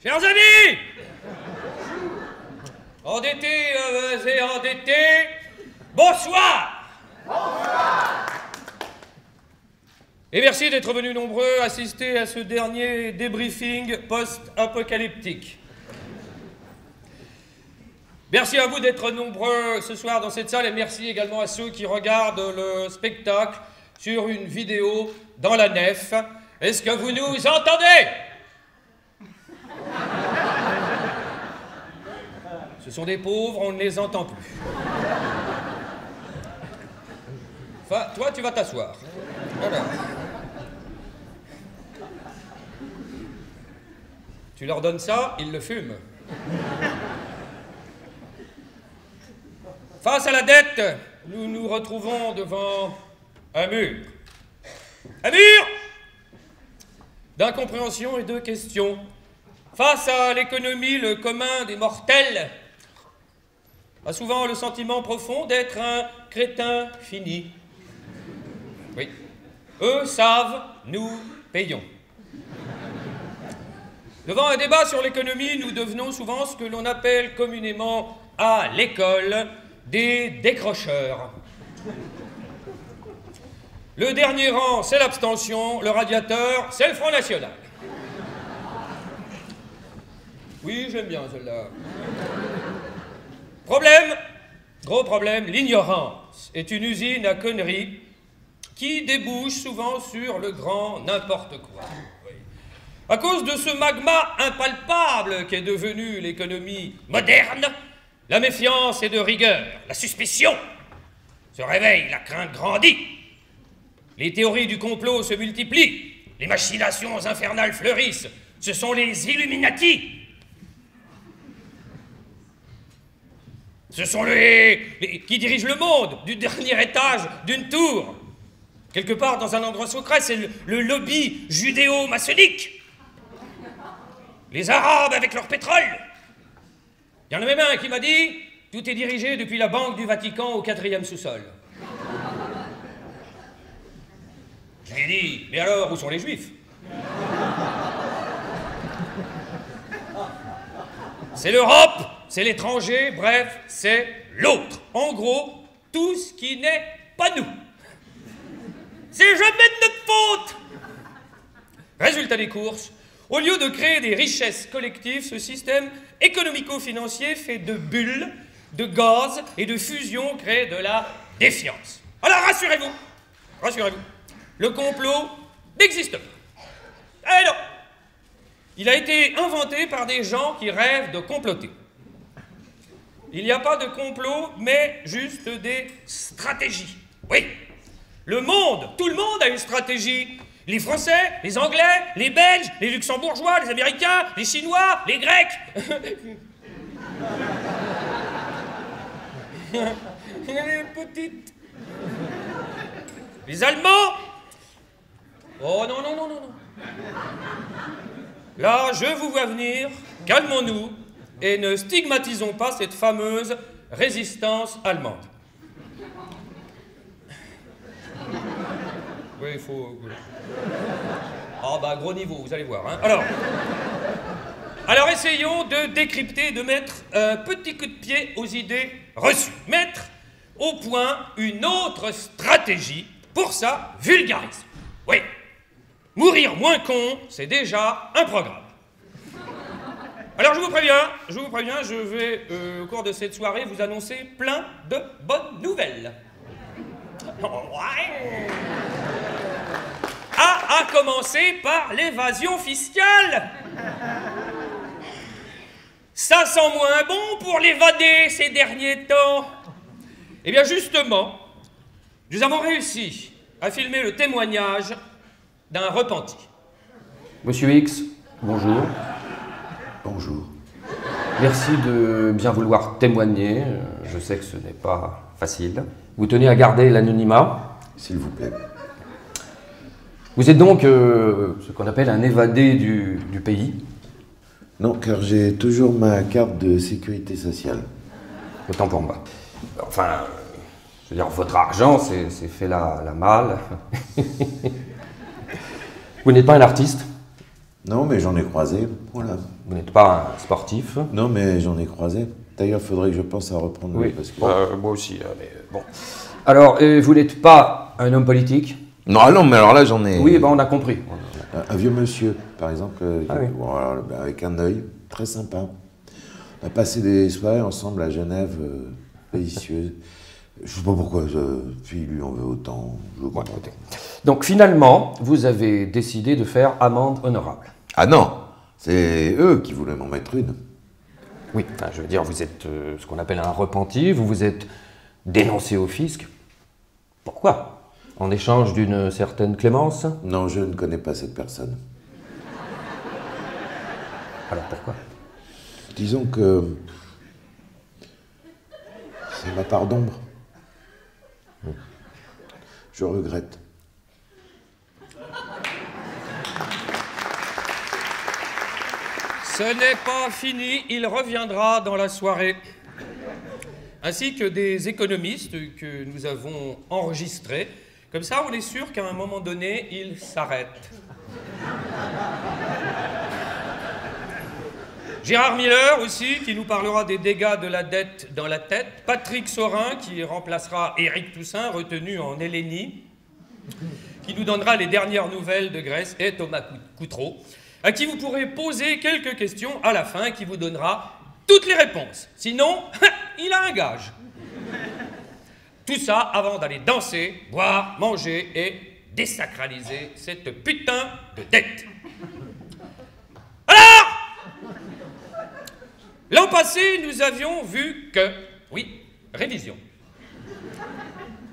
Chers amis, endettés et endettés, bonsoir. Bonsoir. Et merci d'être venus nombreux assister à ce dernier débriefing post-apocalyptique. Merci à vous d'être nombreux ce soir dans cette salle et merci également à ceux qui regardent le spectacle sur une vidéo dans la nef. Est-ce que vous nous entendez? Ce sont des pauvres, on ne les entend plus. Enfin, toi, tu vas t'asseoir. Voilà. Tu leur donnes ça, ils le fument. Face à la dette, nous nous retrouvons devant un mur. Un mur d'incompréhension et de questions. Face à l'économie, le commun des mortels a souvent le sentiment profond d'être un crétin fini. Oui. Eux savent, nous payons. Devant un débat sur l'économie, nous devenons souvent ce que l'on appelle communément à l'école des décrocheurs. Le dernier rang, c'est l'abstention, le radiateur, c'est le Front National. Oui, j'aime bien celle-là. Problème, gros problème, l'ignorance est une usine à conneries qui débouche souvent sur le grand n'importe quoi. Oui. À cause de ce magma impalpable qu'est devenue l'économie moderne, la méfiance est de rigueur, la suspicion se réveille, la crainte grandit. Les théories du complot se multiplient, les machinations infernales fleurissent. Ce sont les Illuminati. Ce sont qui dirigent le monde du dernier étage d'une tour. Quelque part dans un endroit secret, c'est le lobby judéo-maçonnique. Les Arabes avec leur pétrole. Il y en a même un qui m'a dit « Tout est dirigé depuis la Banque du Vatican au 4e sous-sol ». Je lui ai dit « Mais alors, où sont les Juifs ?» C'est l'Europe, c'est l'étranger, bref, c'est l'autre. En gros, tout ce qui n'est pas nous. C'est jamais de notre faute. Résultat des courses, au lieu de créer des richesses collectives, ce système économico-financier fait de bulles, de gaz et de fusion crée de la défiance. Alors rassurez-vous, le complot n'existe pas. Eh non! Il a été inventé par des gens qui rêvent de comploter. Il n'y a pas de complot, mais juste des stratégies. Oui, le monde, tout le monde a une stratégie. Les Français, les Anglais, les Belges, les Luxembourgeois, les Américains, les Chinois, les Grecs. Les petites. Les Allemands. Oh non, non, non, non, non. Là, je vous vois venir, calmons-nous et ne stigmatisons pas cette fameuse résistance allemande. Oui, il faut... Ah bah, gros niveau, vous allez voir. Hein. Alors, essayons de décrypter, de mettre un petit coup de pied aux idées reçues. Mettre au point une autre stratégie pour sa vulgarisation. Oui. Mourir moins con, c'est déjà un programme. Alors je vous préviens, je vais, au cours de cette soirée, vous annoncer plein de bonnes nouvelles. Ouais. À commencer par l'évasion fiscale. Ça sent moins bon pour l'évader ces derniers temps. Eh bien justement, nous avons réussi à filmer le témoignage d'un repenti. Monsieur X, bonjour. Bonjour. Merci de bien vouloir témoigner. Je sais que ce n'est pas facile. Vous tenez à garder l'anonymat. S'il vous plaît. Vous êtes donc ce qu'on appelle un évadé du pays. Non, car j'ai toujours ma carte de sécurité sociale. Autant pour moi. Enfin, je veux dire, votre argent, c'est fait la malle. Vous n'êtes pas un artiste? Non, mais j'en ai croisé, voilà. Vous n'êtes pas un sportif? Non, mais j'en ai croisé. D'ailleurs, il faudrait que je pense à reprendre Oui, le parce que... moi aussi, mais bon. Alors, vous n'êtes pas un homme politique? Non, ah non, mais alors là, j'en ai... Oui, ben on a compris. Un vieux monsieur, par exemple, Ah oui. voilà, ben, avec un œil très sympa. On a passé des soirées ensemble à Genève, délicieuses. Je sais pas pourquoi, puis lui en veut autant. Je le comprends. Écoutez. Donc finalement, vous avez décidé de faire amende honorable. Ah non, c'est eux qui voulaient m'en mettre une. Oui, enfin, je veux dire, vous êtes ce qu'on appelle un repenti, vous vous êtes dénoncé au fisc. Pourquoi? En échange d'une certaine clémence? Non, je ne connais pas cette personne. Alors pourquoi? Disons que c'est ma part d'ombre. Je regrette. Ce n'est pas fini, il reviendra dans la soirée. Ainsi que des économistes que nous avons enregistrés. Comme ça, on est sûr qu'à un moment donné, il s'arrête. Gérard Miller aussi, qui nous parlera des dégâts de la dette dans la tête. Patrick Saurin, qui remplacera Éric Toussaint, retenu en Hélénie, qui nous donnera les dernières nouvelles de Grèce, et Thomas Coutreau, à qui vous pourrez poser quelques questions à la fin, qui vous donnera toutes les réponses. Sinon, il a un gage. Tout ça avant d'aller danser, boire, manger et désacraliser cette putain de dette. Alors, l'an passé, nous avions vu que... Oui, révision.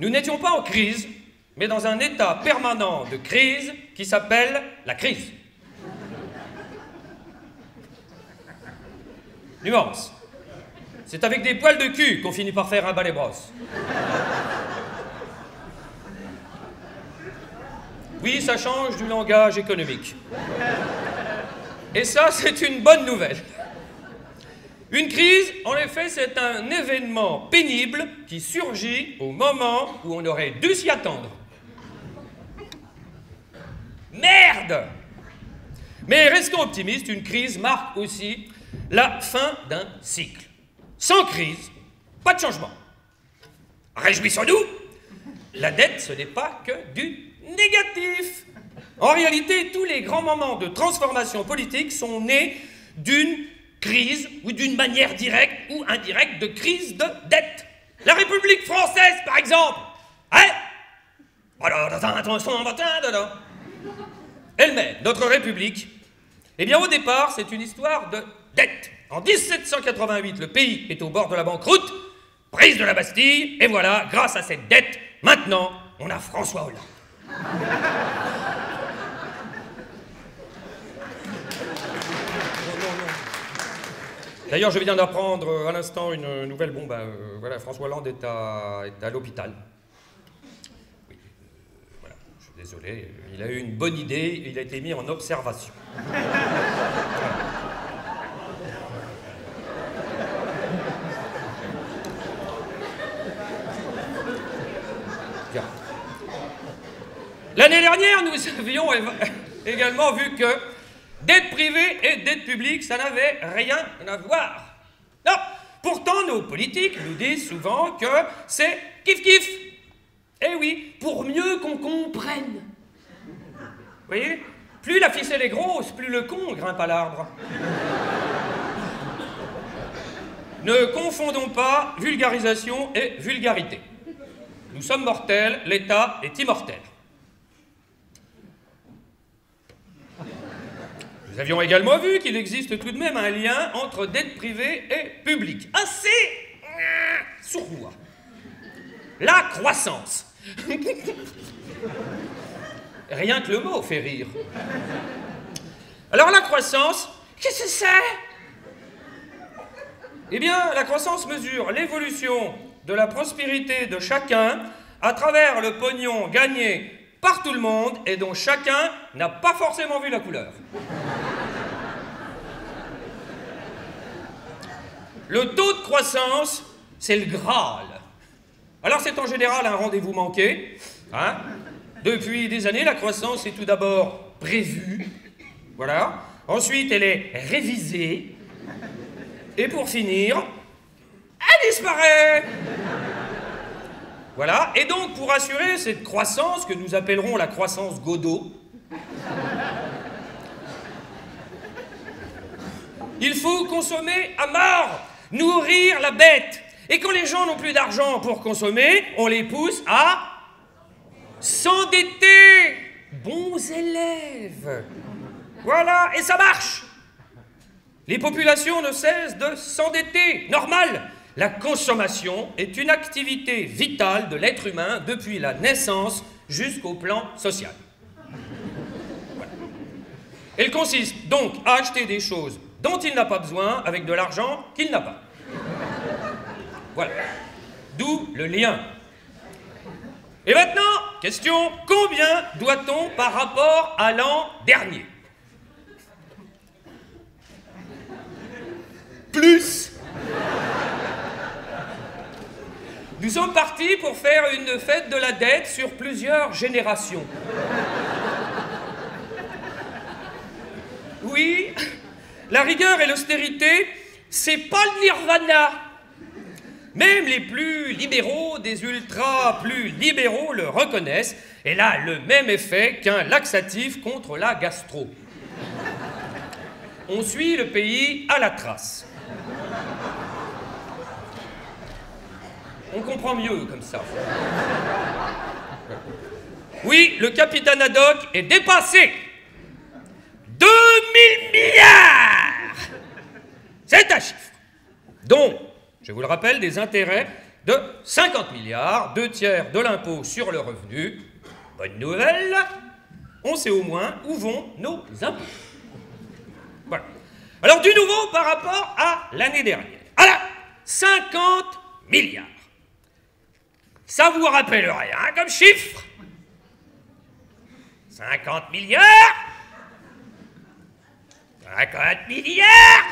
Nous n'étions pas en crise, mais dans un état permanent de crise qui s'appelle la crise. Nuance. C'est avec des poils de cul qu'on finit par faire un balai-brosse. Oui, ça change du langage économique. Et ça, c'est une bonne nouvelle. Une crise, en effet, c'est un événement pénible qui surgit au moment où on aurait dû s'y attendre. Merde! Mais restons optimistes, une crise marque aussi la fin d'un cycle. Sans crise, pas de changement. Réjouissons-nous, la dette, ce n'est pas que du négatif. En réalité, tous les grands moments de transformation politique sont nés d'une crise ou d'une manière directe ou indirecte de crise de dette. La République française, par exemple, elle-même, notre République, eh bien au départ, c'est une histoire de dette. En 1788, le pays est au bord de la banqueroute, prise de la Bastille, et voilà, grâce à cette dette, maintenant, on a François Hollande. D'ailleurs, je viens d'apprendre à l'instant une nouvelle. Bon, voilà, François Hollande est à l'hôpital. Oui, voilà, je suis désolé. Il a eu une bonne idée et il a été mis en observation. L'année dernière, nous avions également vu que dette privée et dette publique, ça n'avait rien à voir. Non, pourtant nos politiques nous disent souvent que c'est kiff-kiff. Eh oui, pour mieux qu'on comprenne. Vous voyez, plus la ficelle est grosse, plus le con grimpe à l'arbre. Ne confondons pas vulgarisation et vulgarité. Nous sommes mortels, l'État est immortel. Nous avions également vu qu'il existe tout de même un lien entre dette privée et publique. Assez sournois. La croissance. Rien que le mot fait rire. Alors la croissance, qu'est-ce que c'est? Eh bien, la croissance mesure l'évolution de la prospérité de chacun à travers le pognon gagné par tout le monde et dont chacun n'a pas forcément vu la couleur. Le taux de croissance, c'est le Graal. Alors c'est en général un rendez-vous manqué. Depuis des années, la croissance est tout d'abord prévue. Voilà. Ensuite, elle est révisée. Et pour finir, elle disparaît. Voilà. Et donc, pour assurer cette croissance que nous appellerons la croissance Godot, il faut consommer à mort, nourrir la bête. Et quand les gens n'ont plus d'argent pour consommer, on les pousse à s'endetter. Bons élèves. Voilà, et ça marche. Les populations ne cessent de s'endetter. Normal. La consommation est une activité vitale de l'être humain depuis la naissance jusqu'au plan social. Voilà. Elle consiste donc à acheter des choses dont il n'a pas besoin avec de l'argent qu'il n'a pas. Voilà. D'où le lien. Et maintenant, question, combien doit-on par rapport à l'an dernier? Plus. Nous sommes partis pour faire une fête de la dette sur plusieurs générations. Oui, la rigueur et l'austérité, c'est pas le nirvana. Même les plus libéraux des ultras plus libéraux le reconnaissent. Elle a le même effet qu'un laxatif contre la gastro. On suit le pays à la trace. On comprend mieux comme ça. Oui, le capitaine Haddock est dépassé. 2000 milliards! C'est un chiffre. Donc, je vous le rappelle, des intérêts de 50 milliards, 2/3 de l'impôt sur le revenu. Bonne nouvelle, on sait au moins où vont nos impôts. Voilà. Alors, du nouveau par rapport à l'année dernière. Alors, 50 milliards. Ça vous rappelle rien comme chiffre? 50 milliards? 50 milliards?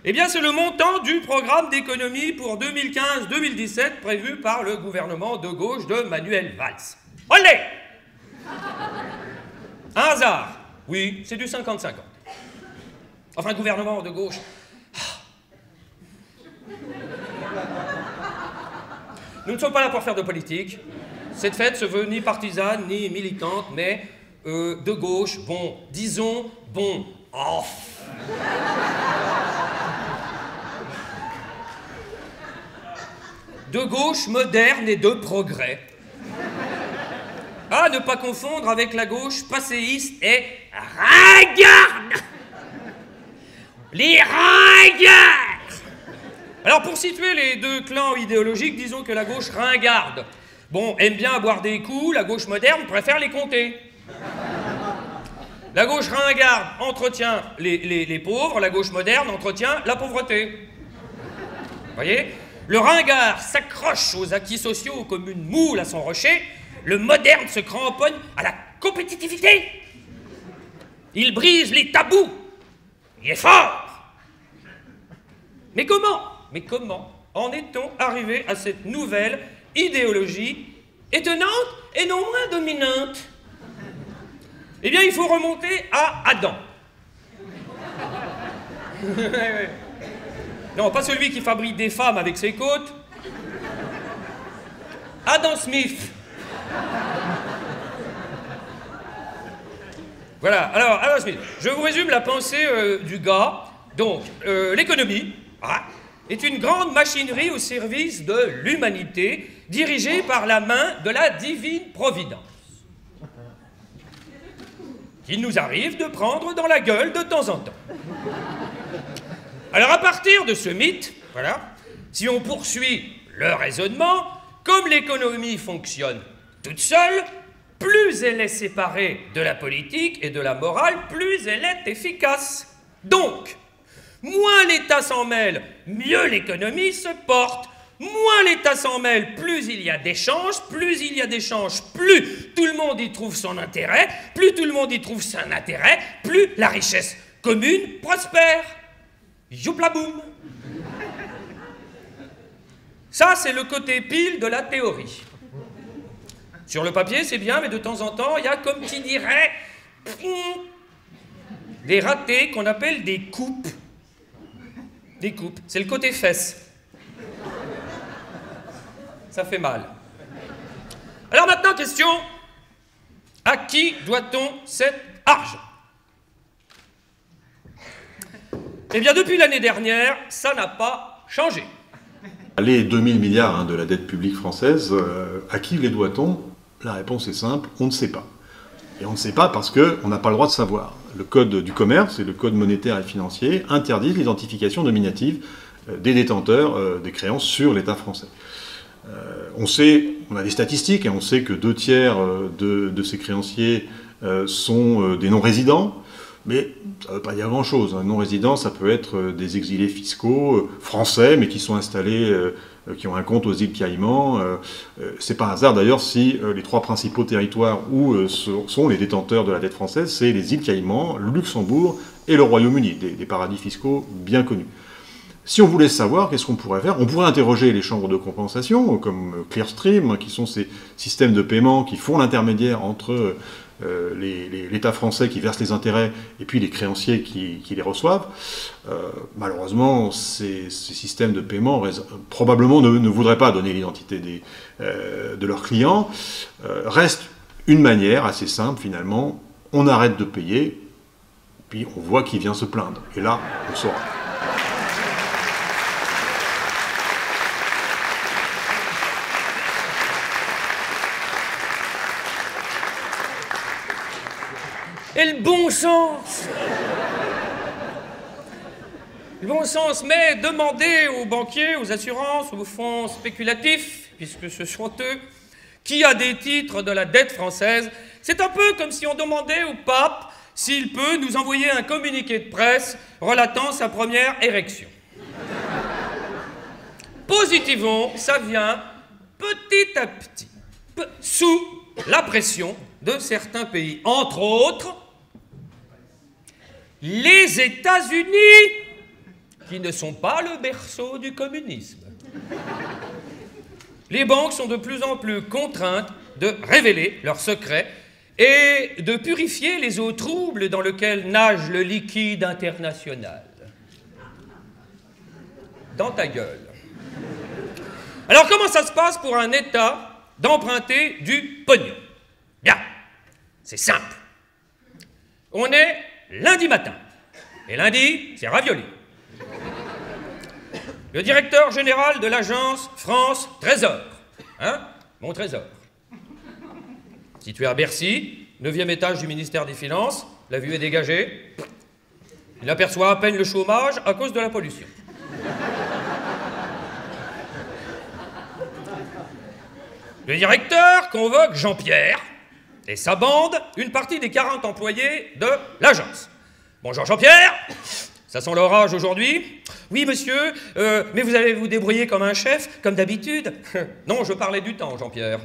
Eh bien, c'est le montant du programme d'économie pour 2015-2017 prévu par le gouvernement de gauche de Manuel Valls. Olé! Un hasard? Oui, c'est du 50-50. Enfin, gouvernement de gauche. Nous ne sommes pas là pour faire de politique. Cette fête se veut ni partisane, ni militante, mais de gauche, bon, disons, bon, off. De gauche moderne et de progrès. À ne pas confondre avec la gauche passéiste et ringarde. Les ringards. Alors, pour situer les deux clans idéologiques, disons que la gauche ringarde, bon, aime bien boire des coups, la gauche moderne préfère les compter. La gauche ringarde entretient les pauvres, la gauche moderne entretient la pauvreté. Vous voyez? Le ringard s'accroche aux acquis sociaux comme une moule à son rocher, le moderne se cramponne à la compétitivité. Il brise les tabous. Il est fort. Mais comment en est-on arrivé à cette nouvelle idéologie étonnante et non moins dominante? Eh bien, il faut remonter à Adam. Non, pas celui qui fabrique des femmes avec ses côtes. Adam Smith. Voilà, alors, Adam Smith, je vous résume la pensée du gars. Donc, l'économie est une grande machinerie au service de l'humanité, dirigée par la main de la divine providence, qu'il nous arrive de prendre dans la gueule de temps en temps. Alors, à partir de ce mythe, voilà, si on poursuit le raisonnement, comme l'économie fonctionne toute seule, plus elle est séparée de la politique et de la morale, plus elle est efficace. Donc, moins l'État s'en mêle, mieux l'économie se porte. Moins l'État s'en mêle, plus il y a d'échanges, plus il y a d'échanges, plus tout le monde y trouve son intérêt, plus tout le monde y trouve son intérêt, plus la richesse commune prospère. Youplaboum. Ça, c'est le côté pile de la théorie. Sur le papier, c'est bien, mais de temps en temps, il y a comme qui dirait des ratés qu'on appelle des coupes. Des coupes, c'est le côté fesses. Ça fait mal. Alors maintenant, question, à qui doit-on cet argent? Eh bien, depuis l'année dernière, ça n'a pas changé. Les 2000 milliards de la dette publique française, à qui les doit-on? La réponse est simple, on ne sait pas. Et on ne sait pas parce qu'on n'a pas le droit de savoir. Le code du commerce et le code monétaire et financier interdisent l'identification nominative des détenteurs des créances sur l'État français. On a des statistiques, et on sait que 2/3 de ces créanciers sont des non-résidents, mais ça ne veut pas dire grand-chose. Un non-résident, ça peut être des exilés fiscaux français, mais qui sont installés, qui ont un compte aux îles Caïmans. C'est pas un hasard d'ailleurs si les 3 principaux territoires où sont les détenteurs de la dette française, c'est les îles Caïmans, le Luxembourg et le Royaume-Uni, des paradis fiscaux bien connus. Si on voulait savoir, qu'est-ce qu'on pourrait faire? On pourrait interroger les chambres de compensation, comme Clearstream, qui sont ces systèmes de paiement qui font l'intermédiaire entre l'État français qui verse les intérêts et puis les créanciers qui les reçoivent. Malheureusement, ces systèmes de paiement probablement ne voudraient pas donner l'identité de leurs clients. Reste une manière assez simple finalement, on arrête de payer, puis on voit qui vient se plaindre. Et là, on saura. Et le bon sens! Le bon sens, mais demandez aux banquiers, aux assurances, aux fonds spéculatifs, puisque ce sont eux, qui a des titres de la dette française. C'est un peu comme si on demandait au pape s'il peut nous envoyer un communiqué de presse relatant sa première érection. Positivons, ça vient petit à petit, sous la pression de certains pays, entre autres les États-Unis, qui ne sont pas le berceau du communisme. Les banques sont de plus en plus contraintes de révéler leurs secrets et de purifier les eaux troubles dans lesquelles nage le liquide international. Dans ta gueule. Alors comment ça se passe pour un État d'emprunter du pognon? Bien, c'est simple. On est lundi matin. Et lundi, c'est ravioli. Le directeur général de l'agence France Trésor. Hein? Mon trésor. Situé à Bercy, 9e étage du ministère des Finances, la vue est dégagée. Il aperçoit à peine le chômage à cause de la pollution. Le directeur convoque Jean-Pierre et sa bande, une partie des 40 employés de l'agence. Bonjour Jean-Pierre, ça sent l'orage aujourd'hui? Oui monsieur, mais vous allez vous débrouiller comme un chef, comme d'habitude? Non, je parlais du temps Jean-Pierre.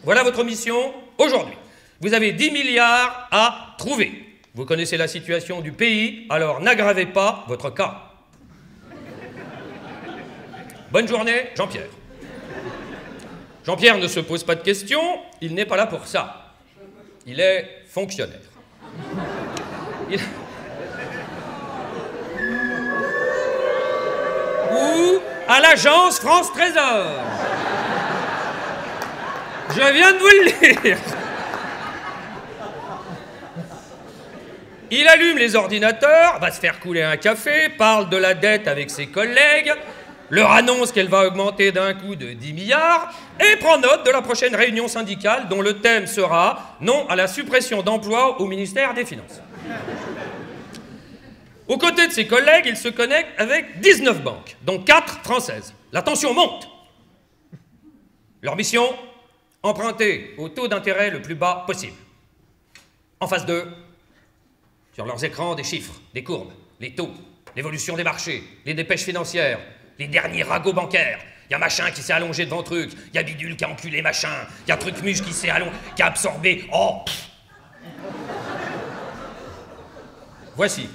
Voilà votre mission aujourd'hui. Vous avez 10 milliards à trouver. Vous connaissez la situation du pays, alors n'aggravez pas votre cas. Bonne journée, Jean-Pierre. Jean-Pierre ne se pose pas de questions, il n'est pas là pour ça. Il est fonctionnaire. Ou à l'agence France Trésor. Je viens de vous le dire. Il allume les ordinateurs, va se faire couler un café, parle de la dette avec ses collègues, leur annonce qu'elle va augmenter d'un coup de 10 milliards et prend note de la prochaine réunion syndicale dont le thème sera « Non à la suppression d'emplois au ministère des Finances ». Aux côtés de ses collègues, il se connecte avec 19 banques, dont 4 françaises. La tension monte. Leur mission, emprunter au taux d'intérêt le plus bas possible. En face d'eux, sur leurs écrans, des chiffres, des courbes, les taux, l'évolution des marchés, les dépêches financières, les derniers ragots bancaires. Il y a machin qui s'est allongé devant truc, il y a bidule qui a enculé machin, il y a truc-muche qui s'est allongé, qui a absorbé. Oh! Voici.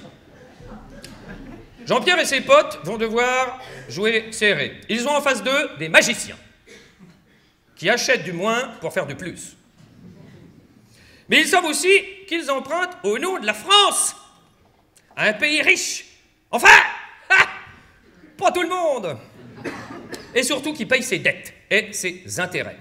Jean-Pierre et ses potes vont devoir jouer serré. Ils ont en face d'eux des magiciens qui achètent du moins pour faire du plus. Mais ils savent aussi qu'ils empruntent au nom de la France un pays riche. Enfin, pas tout le monde. Et surtout qui paye ses dettes et ses intérêts.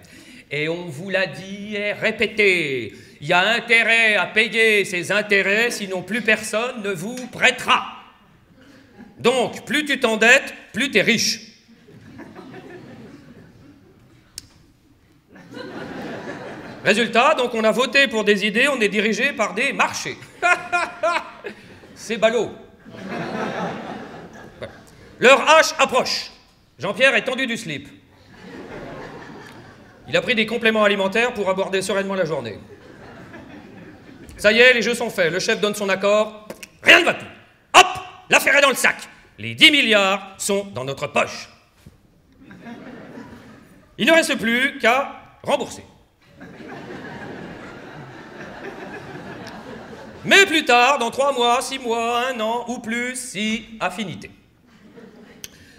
Et on vous l'a dit et répété, il y a intérêt à payer ses intérêts, sinon plus personne ne vous prêtera. Donc, plus tu t'endettes, plus t'es riche. Résultat, donc on a voté pour des idées, on est dirigé par des marchés. C'est ballot. Leur hache approche. Jean-Pierre est tendu du slip. Il a pris des compléments alimentaires pour aborder sereinement la journée. Ça y est, les jeux sont faits. Le chef donne son accord. Rien ne va plus. Hop, l'affaire est dans le sac. Les 10 milliards sont dans notre poche. Il ne reste plus qu'à rembourser. Mais plus tard, dans 3 mois, 6 mois, 1 an ou plus, si affinité.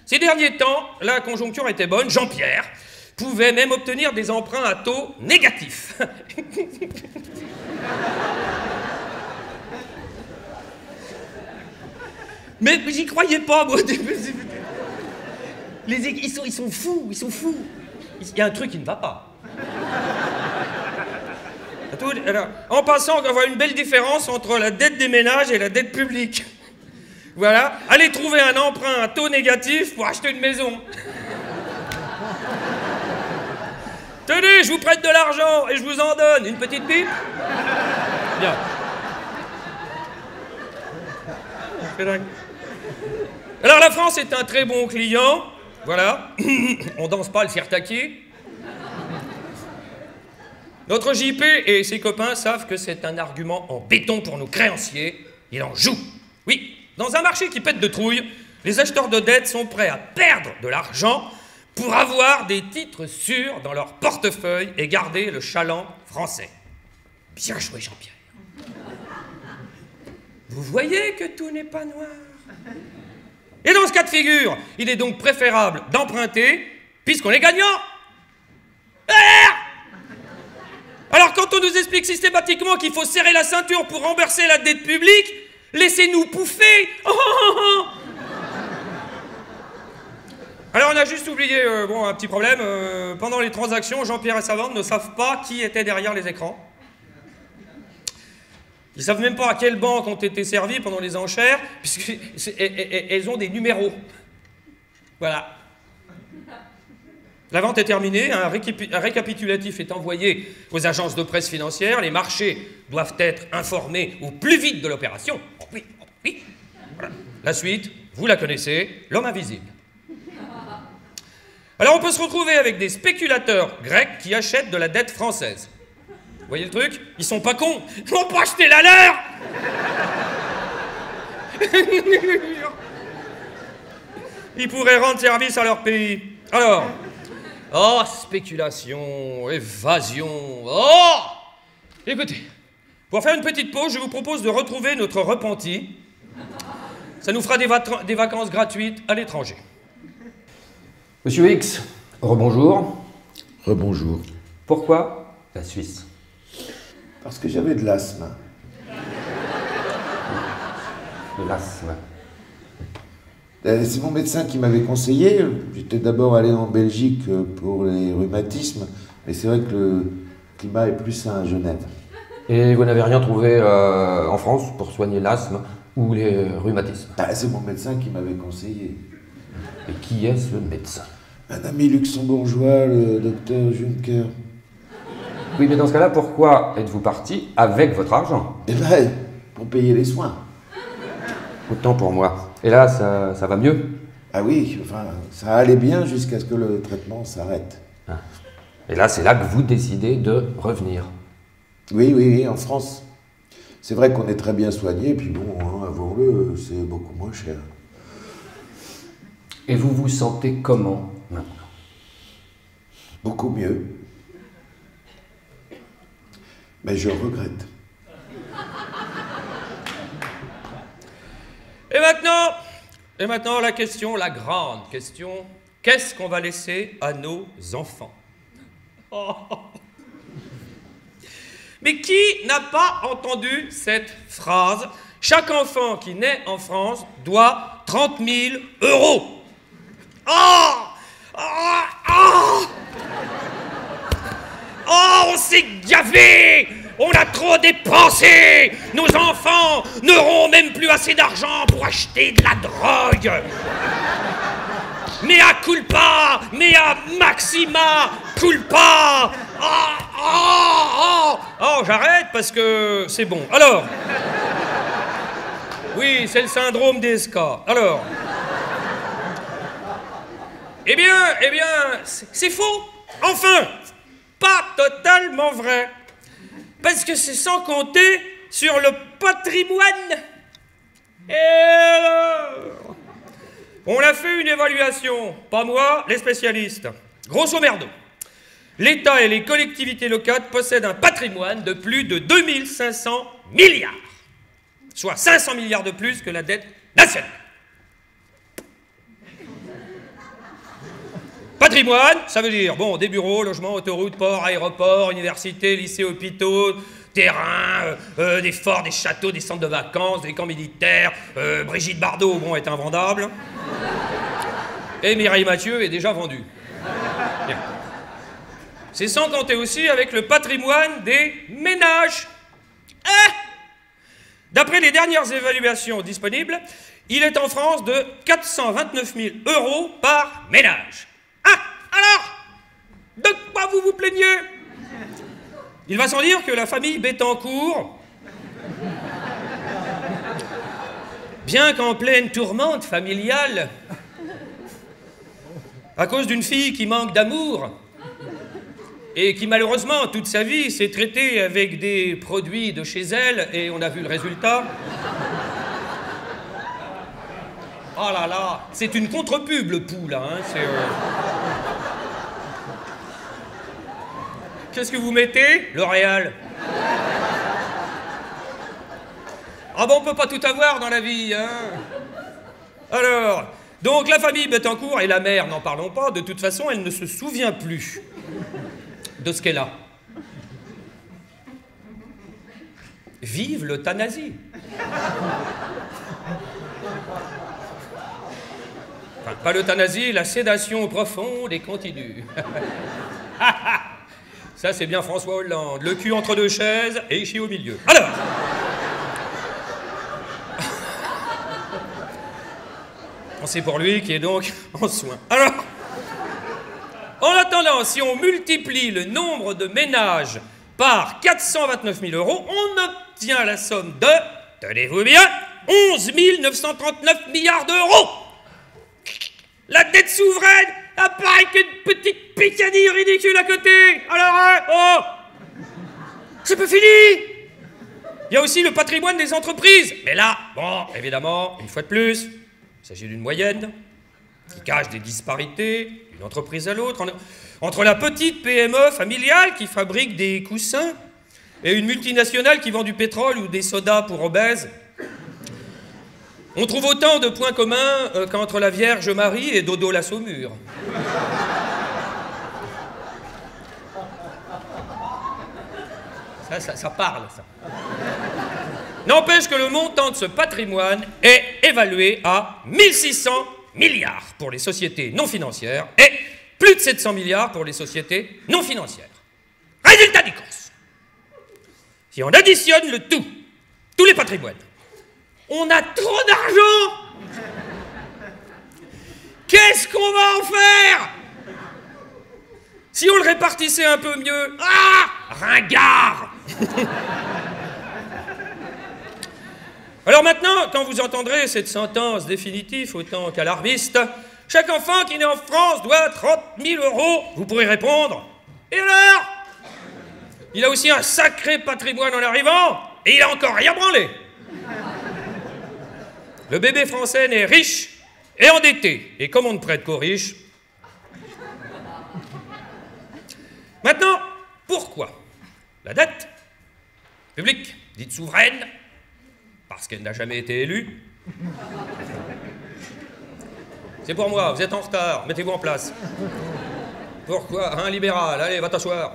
Ces derniers temps, la conjoncture était bonne. Jean-Pierre pouvait même obtenir des emprunts à taux négatifs. Mais j'y croyais pas, moi. Ils sont fous, ils sont fous. Il y a un truc qui ne va pas. Alors, en passant, on voit une belle différence entre la dette des ménages et la dette publique. Voilà, allez trouver un emprunt à taux négatif pour acheter une maison. Tenez, je vous prête de l'argent et je vous en donne. Une petite pipe? Bien. C'est dingue. Alors la France est un très bon client. Voilà. On danse pas le sirtaki. Notre JP et ses copains savent que c'est un argument en béton pour nos créanciers. Il en joue. Oui, dans un marché qui pète de trouille, les acheteurs de dettes sont prêts à perdre de l'argent pour avoir des titres sûrs dans leur portefeuille et garder le chaland français. Bien joué, Jean-Pierre. Vous voyez que tout n'est pas noir. Et dans ce cas de figure, il est donc préférable d'emprunter puisqu'on est gagnant. Alors quand on nous explique systématiquement qu'il faut serrer la ceinture pour rembourser la dette publique, laissez-nous pouffer. Alors on a juste oublié un petit problème. Pendant les transactions, Jean-Pierre et sa bande ne savent pas qui était derrière les écrans. Ils ne savent même pas à quelles banques ont été servies pendant les enchères, puisqu'elles ont des numéros. Voilà. La vente est terminée, un récapitulatif est envoyé aux agences de presse financière, les marchés doivent être informés au plus vite de l'opération. Oui. Voilà. La suite, vous la connaissez, l'homme invisible. Alors on peut se retrouver avec des spéculateurs grecs qui achètent de la dette française. Vous voyez le truc? Ils sont pas cons, ils vont pas acheter la leur. Ils pourraient rendre service à leur pays. Alors, spéculation, évasion, Écoutez, pour faire une petite pause, je vous propose de retrouver notre repenti. Ça nous fera des vacances gratuites à l'étranger. Monsieur X, rebonjour. Rebonjour. Pourquoi la Suisse? Parce que j'avais de l'asthme. De l'asthme. C'est mon médecin qui m'avait conseillé. J'étais d'abord allé en Belgique pour les rhumatismes, mais c'est vrai que le climat est plus sain à Genève. Et vous n'avez rien trouvé en France pour soigner l'asthme ou les rhumatismes? C'est mon médecin qui m'avait conseillé. Et qui est ce médecin? Un ami luxembourgeois, le docteur Juncker. Oui, mais dans ce cas-là, pourquoi êtes-vous parti avec votre argent? Pour payer les soins. Autant pour moi. Et là, ça va mieux? Ah oui, ça allait bien jusqu'à ce que le traitement s'arrête. Ah. Et là, c'est là que vous décidez de revenir? Oui, en France. C'est vrai qu'on est très bien soigné, puis bon, avouons-le, c'est beaucoup moins cher. Et vous vous sentez comment maintenant? Beaucoup mieux. Mais je regrette. Et maintenant, la question, la grande question, qu'est-ce qu'on va laisser à nos enfants? Mais qui n'a pas entendu cette phrase? Chaque enfant qui naît en France doit 30 000 euros. Oh! Oh! Oh! Oh, on s'est gavé! On a trop dépensé! Nos enfants n'auront même plus assez d'argent pour acheter de la drogue! Mea culpa! Mea maxima culpa! Oh, oh, oh! Oh, j'arrête parce que c'est bon. Alors... Oui, c'est le syndrome des SK. Alors... Eh bien, c'est faux! Enfin! Pas totalement vrai. Parce que c'est sans compter sur le patrimoine. Et alors, on a fait une évaluation, pas moi, les spécialistes. Grosso merdo, l'État et les collectivités locales possèdent un patrimoine de plus de 2500 milliards. Soit 500 milliards de plus que la dette nationale. Patrimoine, ça veut dire, bon, des bureaux, logements, autoroutes, ports, aéroports, universités, lycées, hôpitaux, terrains, des forts, des châteaux, des centres de vacances, des camps militaires, Brigitte Bardot, bon, est invendable. Et Mireille Mathieu est déjà vendue. Bien. C'est sans compter aussi avec le patrimoine des ménages. D'après les dernières évaluations disponibles, il est en France de 429 000 euros par ménage. Ah, alors, de quoi vous vous plaignez? Il va sans dire que la famille Bettencourt, bien qu'en pleine tourmente familiale, à cause d'une fille qui manque d'amour, et qui malheureusement toute sa vie s'est traitée avec des produits de chez elle, et on a vu le résultat. Oh là là, c'est une contre-pub le pouls là, hein, c'est... Qu'est-ce que vous mettez? L'Oréal. Ah bon, on peut pas tout avoir dans la vie, hein. Alors, donc la famille Bettencourt et la mère, n'en parlons pas, de toute façon, elle ne se souvient plus de ce qu'elle a. Vive l'euthanasie. Enfin, pas l'euthanasie, la sédation profonde et continue. Ça, c'est bien François Hollande. Le cul entre deux chaises et Ichi au milieu. Alors... C'est pour lui qui est donc en soins. Alors, en attendant, si on multiplie le nombre de ménages par 429 000 euros, on obtient la somme de, tenez-vous bien, 11 939 milliards d'euros. La dette souveraine apparaît qu'une petite picadille ridicule à côté. Alors, oh, c'est pas fini. Il y a aussi le patrimoine des entreprises. Mais là, bon, évidemment, une fois de plus, il s'agit d'une moyenne qui cache des disparités d'une entreprise à l'autre, entre la petite PME familiale qui fabrique des coussins et une multinationale qui vend du pétrole ou des sodas pour obèses. On trouve autant de points communs qu'entre la Vierge Marie et Dodo la Saumure. Ça parle, ça. N'empêche que le montant de ce patrimoine est évalué à 1600 milliards pour les sociétés non financières et plus de 700 milliards pour les sociétés non financières. Résultat des courses. Si on additionne le tout, tous les patrimoines, on a trop d'argent. Qu'est-ce qu'on va en faire? Si on le répartissait un peu mieux... Ah! Ringard. Alors maintenant, quand vous entendrez cette sentence définitive autant qu'alarmiste, chaque enfant qui naît en France doit 30 000 euros, vous pourrez répondre. Et alors? Il a aussi un sacré patrimoine en arrivant, et il a encore rien branlé. Le bébé français naît riche et endetté, et comme on ne prête qu'aux riches... Maintenant, pourquoi la dette publique, dite souveraine, parce qu'elle n'a jamais été élue. C'est pour moi, vous êtes en retard, mettez-vous en place. Pourquoi? Un libéral, allez, va t'asseoir.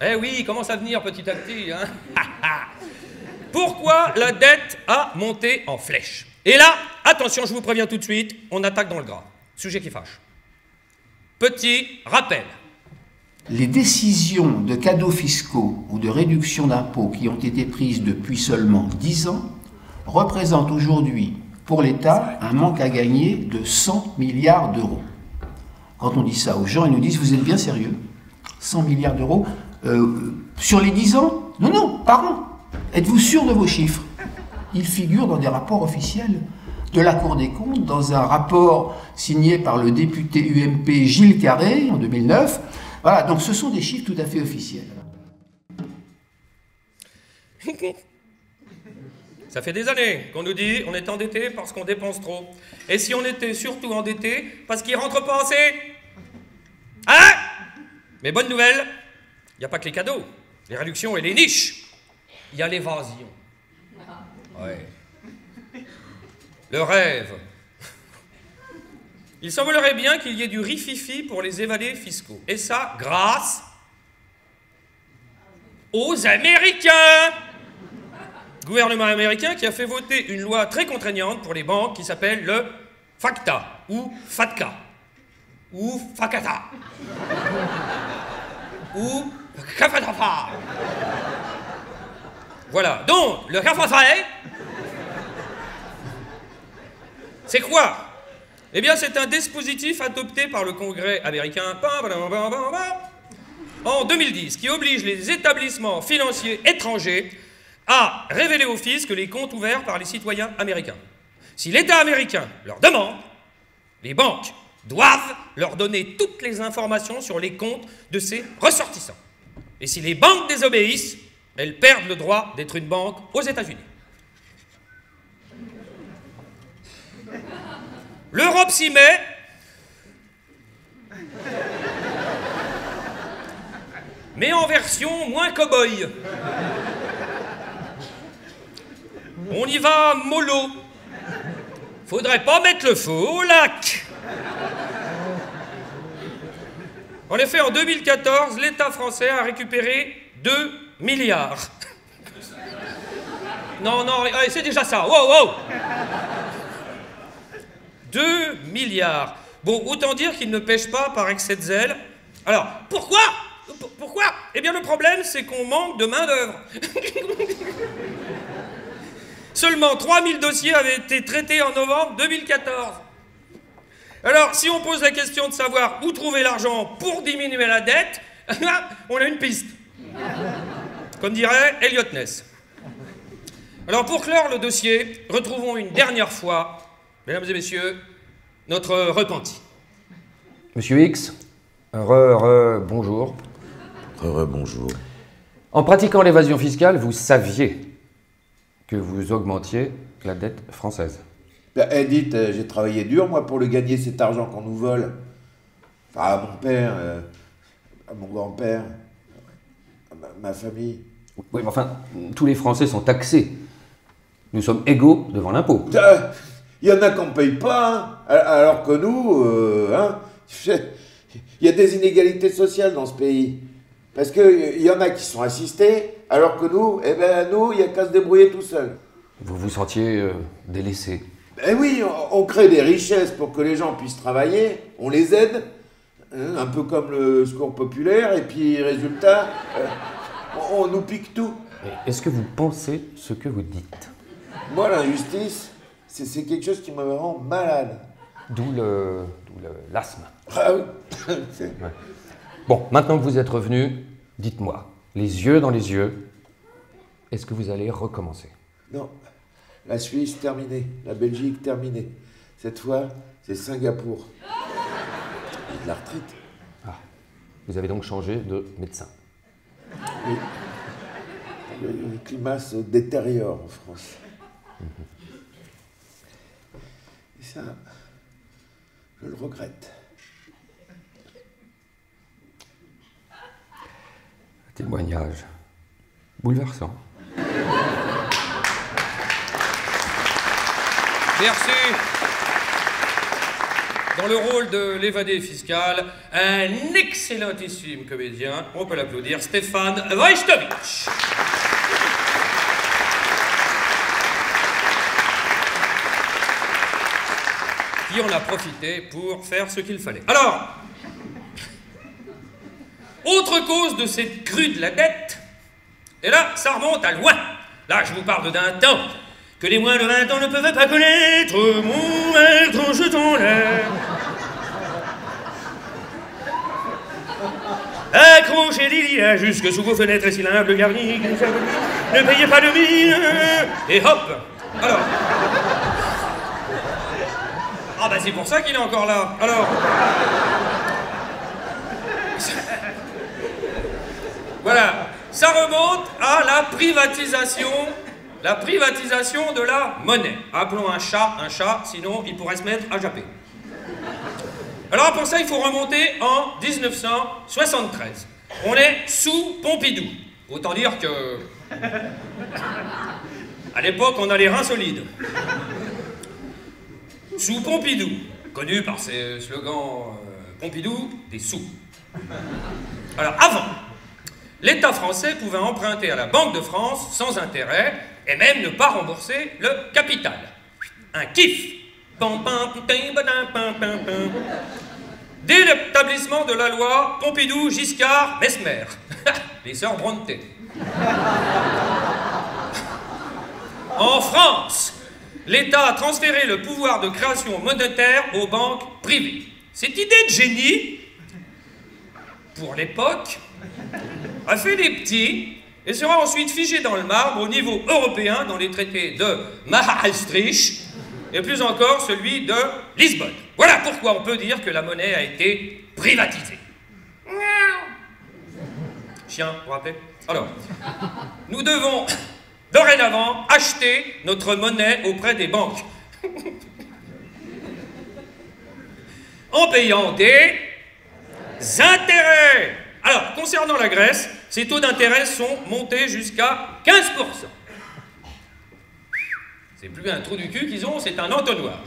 Eh oui, il commence à venir petit à petit, hein. pourquoi la dette a monté en flèche. Et là, attention, je vous préviens tout de suite, on attaque dans le gras. Sujet qui fâche. Petit rappel. Les décisions de cadeaux fiscaux ou de réduction d'impôts qui ont été prises depuis seulement 10 ans représentent aujourd'hui pour l'État un manque à gagner de 100 milliards d'euros. Quand on dit ça aux gens, ils nous disent « Vous êtes bien sérieux? 100 milliards d'euros sur les 10 ans? Non, non, par an. Êtes-vous sûr de vos chiffres ?» Ils figurent dans des rapports officiels de la Cour des comptes, dans un rapport signé par le député UMP Gilles Carré en 2009. Voilà, donc ce sont des chiffres tout à fait officiels. Ça fait des années qu'on nous dit on est endetté parce qu'on dépense trop. Et si on était surtout endetté parce qu'il rentre pas assez? Hein? Mais bonne nouvelle, il n'y a pas que les cadeaux, les réductions et les niches. Il y a l'évasion. Ouais. Le rêve. Il semblerait bien qu'il y ait du rififi pour les évadés fiscaux. Et ça, grâce aux Américains. Gouvernement américain qui a fait voter une loi très contraignante pour les banques qui s'appelle le FACTA, ou FATCA, ou FACATA, ou CAFATAFA. Voilà, donc le CAFATA, c'est quoi? Eh bien, c'est un dispositif adopté par le Congrès américain en 2010 qui oblige les établissements financiers étrangers à révéler au fisc les comptes ouverts par les citoyens américains. Si l'État américain leur demande, les banques doivent leur donner toutes les informations sur les comptes de ses ressortissants. Et si les banques désobéissent, elles perdent le droit d'être une banque aux États-Unis. L'Europe s'y met. Mais en version moins cow-boy. On y va mollo. Faudrait pas mettre le feu au lac. En effet, en 2014, l'État français a récupéré 2 milliards. Non, non, c'est déjà ça. Wow, wow. 2 milliards. Bon, autant dire qu'il ne pêche pas par excès de zèle. Alors, pourquoi? Pourquoi? Eh bien, le problème, c'est qu'on manque de main-d'œuvre. Seulement 3000 dossiers avaient été traités en novembre 2014. Alors, si on pose la question de savoir où trouver l'argent pour diminuer la dette, on a une piste. Comme dirait Elliot Ness. Alors, pour clore le dossier, retrouvons une dernière fois, mesdames et messieurs, notre repenti. Monsieur X, bonjour. Bonjour. En pratiquant l'évasion fiscale, vous saviez que vous augmentiez la dette française. Ben, dites, j'ai travaillé dur, moi, pour le gagner, cet argent qu'on nous vole. Enfin, à mon père, à mon grand-père, à ma famille. Oui, mais enfin, tous les Français sont taxés. Nous sommes égaux devant l'impôt. Il y en a qu'on ne paye pas, hein, alors que nous, il y a des inégalités sociales dans ce pays. Parce qu'il y en a qui sont assistés, alors que nous, nous, il n'y a qu'à se débrouiller tout seul. Vous vous sentiez délaissé. Ben oui, on crée des richesses pour que les gens puissent travailler, on les aide, un peu comme le secours populaire, et puis résultat, on nous pique tout. Est-ce que vous pensez ce que vous dites? Moi, l'injustice, c'est quelque chose qui me rend malade. D'où l'asthme. Ah oui. Ouais. Bon, maintenant que vous êtes revenu, dites-moi, les yeux dans les yeux, est-ce que vous allez recommencer? Non. La Suisse, terminée. La Belgique, terminée. Cette fois, c'est Singapour. Et de la retraite. Ah. Vous avez donc changé de médecin. Oui. Le climat se détériore en France. Et ça, je le regrette. Témoignage bouleversant. Merci. Dans le rôle de l'évadé fiscal, un excellentissime comédien, on peut l'applaudir, Stéphane Wojtowicz. qui en a profité pour faire ce qu'il fallait. Alors, autre cause de cette crue de la dette, et là, ça remonte à loin. Là, je vous parle d'un temps que les moins de 20 ans ne peuvent pas connaître. Mon maître, je t'en l'air. Accrochez des lilas jusque sous vos fenêtres et si l'humble garni ne payez pas de mine. Et hop. Alors. Ah bah c'est pour ça qu'il est encore là. Alors. Voilà. Ça remonte à la privatisation de la monnaie. Appelons un chat, sinon il pourrait se mettre à japper. Alors pour ça, il faut remonter en 1973. On est sous Pompidou. Autant dire que... à l'époque, on a les reins solides. Sous Pompidou, connu par ses slogans Pompidou, des sous. Alors avant, l'État français pouvait emprunter à la Banque de France sans intérêt et même ne pas rembourser le capital. Un kiff. Dès l'établissement de la loi Pompidou-Giscard-Mesmer, les sœurs Brontë. En France, l'État a transféré le pouvoir de création monétaire aux banques privées. Cette idée de génie, pour l'époque, a fait des petits et sera ensuite figée dans le marbre au niveau européen dans les traités de Maastricht et plus encore celui de Lisbonne. Voilà pourquoi on peut dire que la monnaie a été privatisée. Chien, vous vous rappelez? Alors, nous devons dorénavant acheter notre monnaie auprès des banques en payant des intérêts. Alors, concernant la Grèce, ces taux d'intérêt sont montés jusqu'à 15%. C'est plus un trou du cul qu'ils ont, c'est un entonnoir.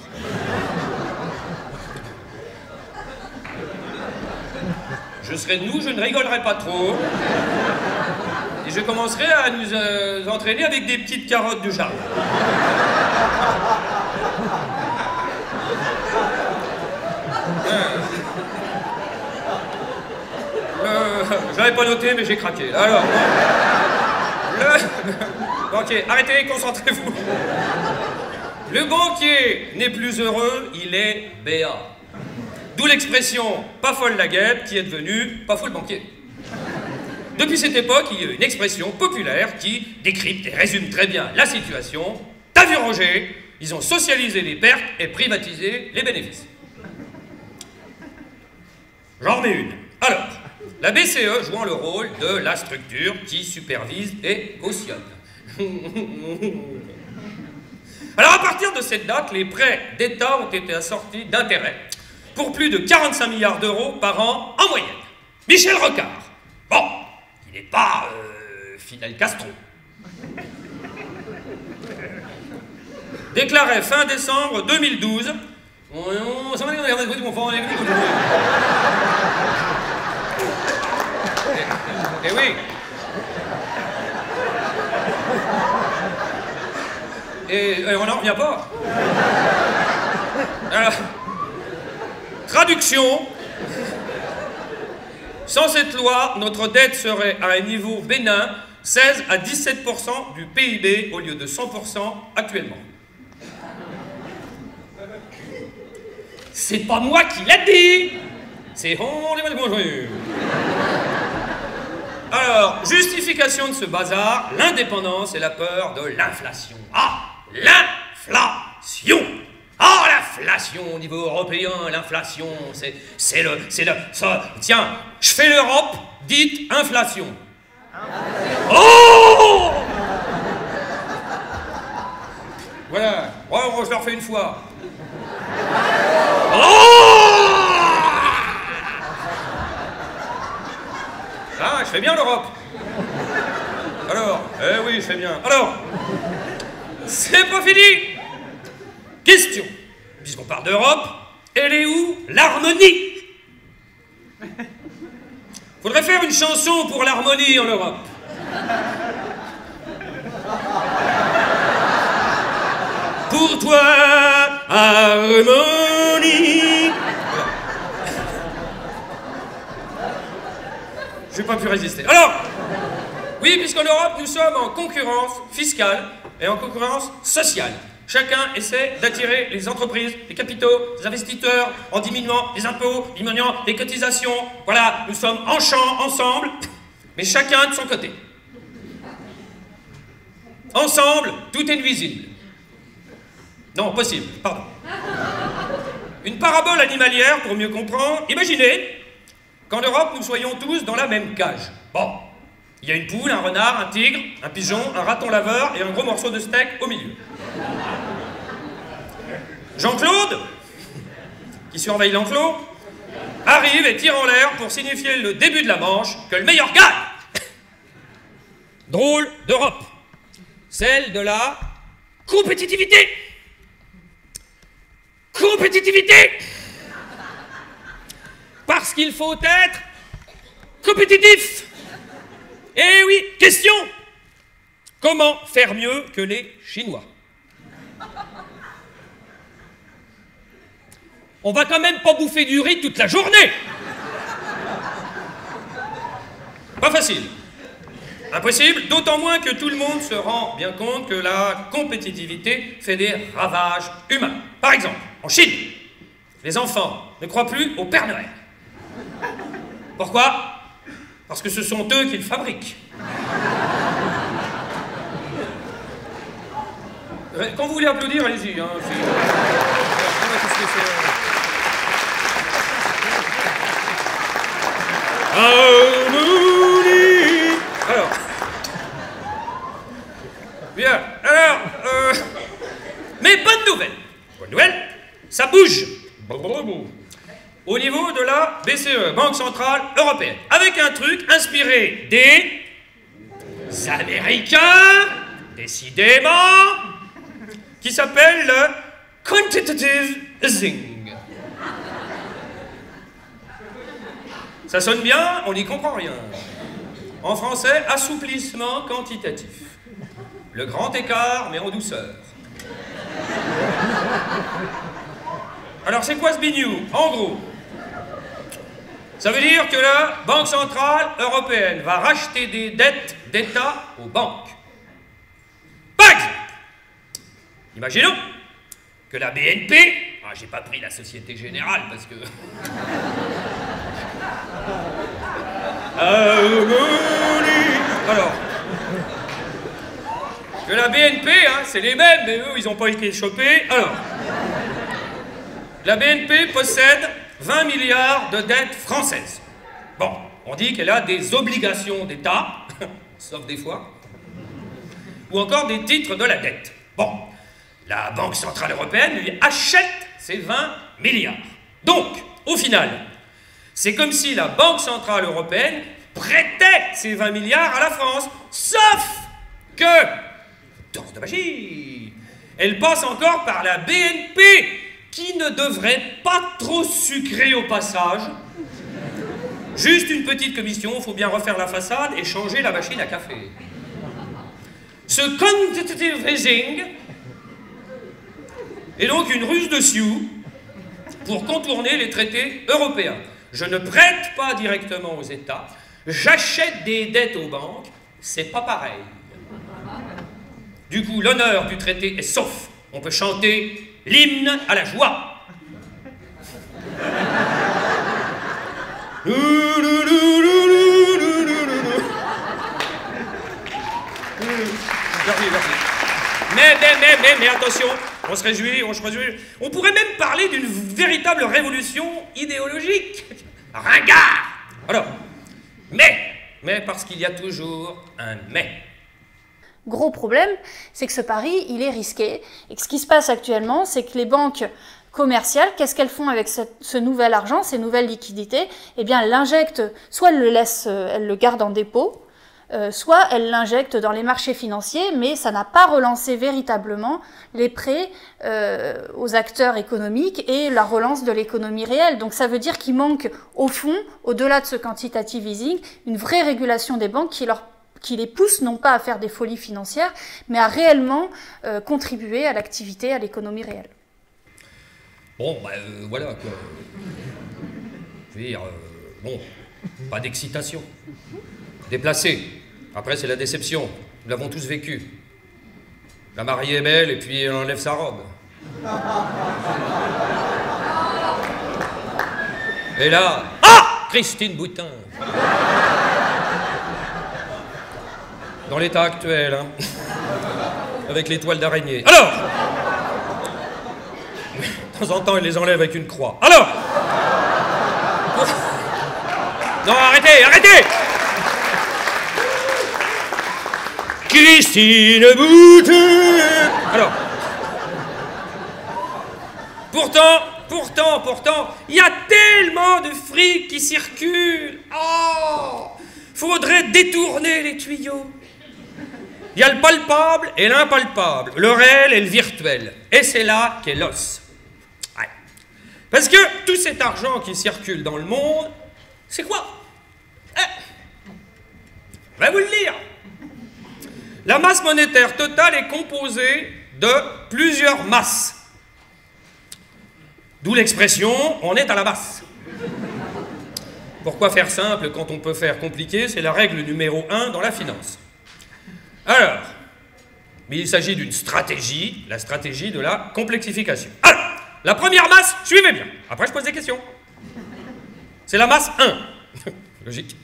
Je serai de nous, je ne rigolerai pas trop. Et je commencerai à nous entraîner avec des petites carottes du jardin. Je l'avais pas noté, mais j'ai craqué. Alors, ok, arrêtez, concentrez-vous. Le banquier n'est plus heureux, il est béat. D'où l'expression « pas folle la guêpe » qui est devenue « pas fou le banquier ». Depuis cette époque, il y a une expression populaire qui décrypte et résume très bien la situation. T'as vu Roger? Ils ont socialisé les pertes et privatisé les bénéfices. J'en remets une. Alors, la BCE jouant le rôle de la structure qui supervise et cautionne. Alors à partir de cette date, les prêts d'État ont été assortis d'intérêts pour plus de 45 milliards d'euros par an en moyenne. Michel Rocard, bon, il n'est pas Fidel Castro, déclarait fin décembre 2012 et oui. Et on n'en revient pas. Alors, traduction. Sans cette loi, notre dette serait à un niveau bénin, 16 à 17% du PIB au lieu de 100% actuellement. C'est pas moi qui l'a dit. C'est Alors, justification de ce bazar, l'indépendance et la peur de l'inflation. Ah, l'inflation! Ah, l'inflation au niveau européen, l'inflation, c'est le, ça, tiens, je fais l'Europe, dites inflation. Oh! Voilà, oh, je le refais une fois. Oh! Ah, je fais bien l'Europe. Alors, eh oui, je fais bien. Alors, c'est pas fini. Question. Puisqu'on parle d'Europe, elle est où l'harmonie? Faudrait faire une chanson pour l'harmonie en Europe. Pour toi, harmonie, J'ai pas pu résister. Alors, oui, puisqu'en Europe, nous sommes en concurrence fiscale et en concurrence sociale. Chacun essaie d'attirer les entreprises, les capitaux, les investisseurs en diminuant les impôts, diminuant les cotisations. Voilà, nous sommes en champ ensemble, mais chacun de son côté. Ensemble, tout est nuisible. Non, possible, pardon. Une parabole animalière pour mieux comprendre. Imaginez qu'en Europe, nous soyons tous dans la même cage. Bon, il y a une poule, un renard, un tigre, un pigeon, un raton laveur et un gros morceau de steak au milieu. Jean-Claude, qui surveille l'enclos, arrive et tire en l'air pour signifier le début de la manche que le meilleur gagne. Drôle d'Europe, celle de la compétitivité. Compétitivité! Parce qu'il faut être compétitif. Eh oui, question! Comment faire mieux que les Chinois? On va quand même pas bouffer du riz toute la journée. Pas facile. Impossible, d'autant moins que tout le monde se rend bien compte que la compétitivité fait des ravages humains. Par exemple, en Chine, les enfants ne croient plus au Père Noël. Pourquoi? Parce que ce sont eux qui le fabriquent. Quand vous voulez applaudir, allez-y. Hein, alors, bien, alors, mais bonne nouvelle, ça bouge. Au niveau de la BCE, Banque Centrale Européenne, avec un truc inspiré des Américains, décidément, qui s'appelle le quantitative easing. Ça sonne bien, on n'y comprend rien. En français, assouplissement quantitatif. Le grand écart, mais en douceur. Alors c'est quoi ce bignou? En gros, ça veut dire que la Banque Centrale Européenne va racheter des dettes d'État aux banques. Par exemple, imaginons que la BNP, j'ai pas pris la Société Générale parce que... Alors, que la BNP, c'est les mêmes, mais eux, ils n'ont pas été chopés. Alors, la BNP possède 20 milliards de dettes françaises. Bon, on dit qu'elle a des obligations d'État, sauf des fois, ou encore des titres de la dette. Bon, la Banque Centrale Européenne lui achète ces 20 milliards. Donc, au final, c'est comme si la Banque Centrale Européenne prêtait ces 20 milliards à la France, sauf que, danse de magie, elle passe encore par la BNP, qui ne devrait pas trop sucrer au passage. Juste une petite commission, il faut bien refaire la façade et changer la machine à café. Ce quantitative easing est donc une ruse de Sioux pour contourner les traités européens. Je ne prête pas directement aux États, j'achète des dettes aux banques, c'est pas pareil. Du coup, l'honneur du traité est sauf. On peut chanter l'hymne à la joie. Mais attention, on se réjouit. On pourrait même parler d'une véritable révolution idéologique. Ringard. Alors, mais parce qu'il y a toujours un mais. Gros problème, c'est que ce pari, il est risqué. Et que ce qui se passe actuellement, c'est que les banques commerciales, qu'est-ce qu'elles font avec ce nouvel argent, ces nouvelles liquidités? Eh bien, elles l'injectent, soit elles le gardent en dépôt, soit elles l'injectent dans les marchés financiers, mais ça n'a pas relancé véritablement les prêts aux acteurs économiques et la relance de l'économie réelle. Donc ça veut dire qu'il manque, au fond, au-delà de ce quantitative easing, une vraie régulation des banques qui les pousse non pas à faire des folies financières, mais à réellement contribuer à l'activité, à l'économie réelle. Bon, voilà quoi. Je veux dire, bon, Pas d'excitation. Déplacé. Après, c'est la déception. Nous l'avons tous vécu. La mariée est belle et puis elle enlève sa robe. Et là, ah, Christine Boutin. Dans l'état actuel, hein. Avec les toiles d'araignée. Alors, de temps en temps, il les enlève avec une croix. Alors, non, arrêtez, arrêtez. Christine Boutin. Alors, pourtant, il y a tellement de fric qui circulent. Oh, faudrait détourner les tuyaux. Il y a le palpable et l'impalpable, le réel et le virtuel. Et c'est là qu'est l'os. Ouais. Parce que tout cet argent qui circule dans le monde, c'est quoi? Je vais vous le dire. La masse monétaire totale est composée de plusieurs masses. D'où l'expression « on est à la masse ». Pourquoi faire simple quand on peut faire compliqué? C'est la règle numéro 1 dans la finance. Alors, mais il s'agit d'une stratégie, la stratégie de la complexification. Alors, la première masse, suivez bien. Après, je pose des questions. C'est la masse 1. Logique.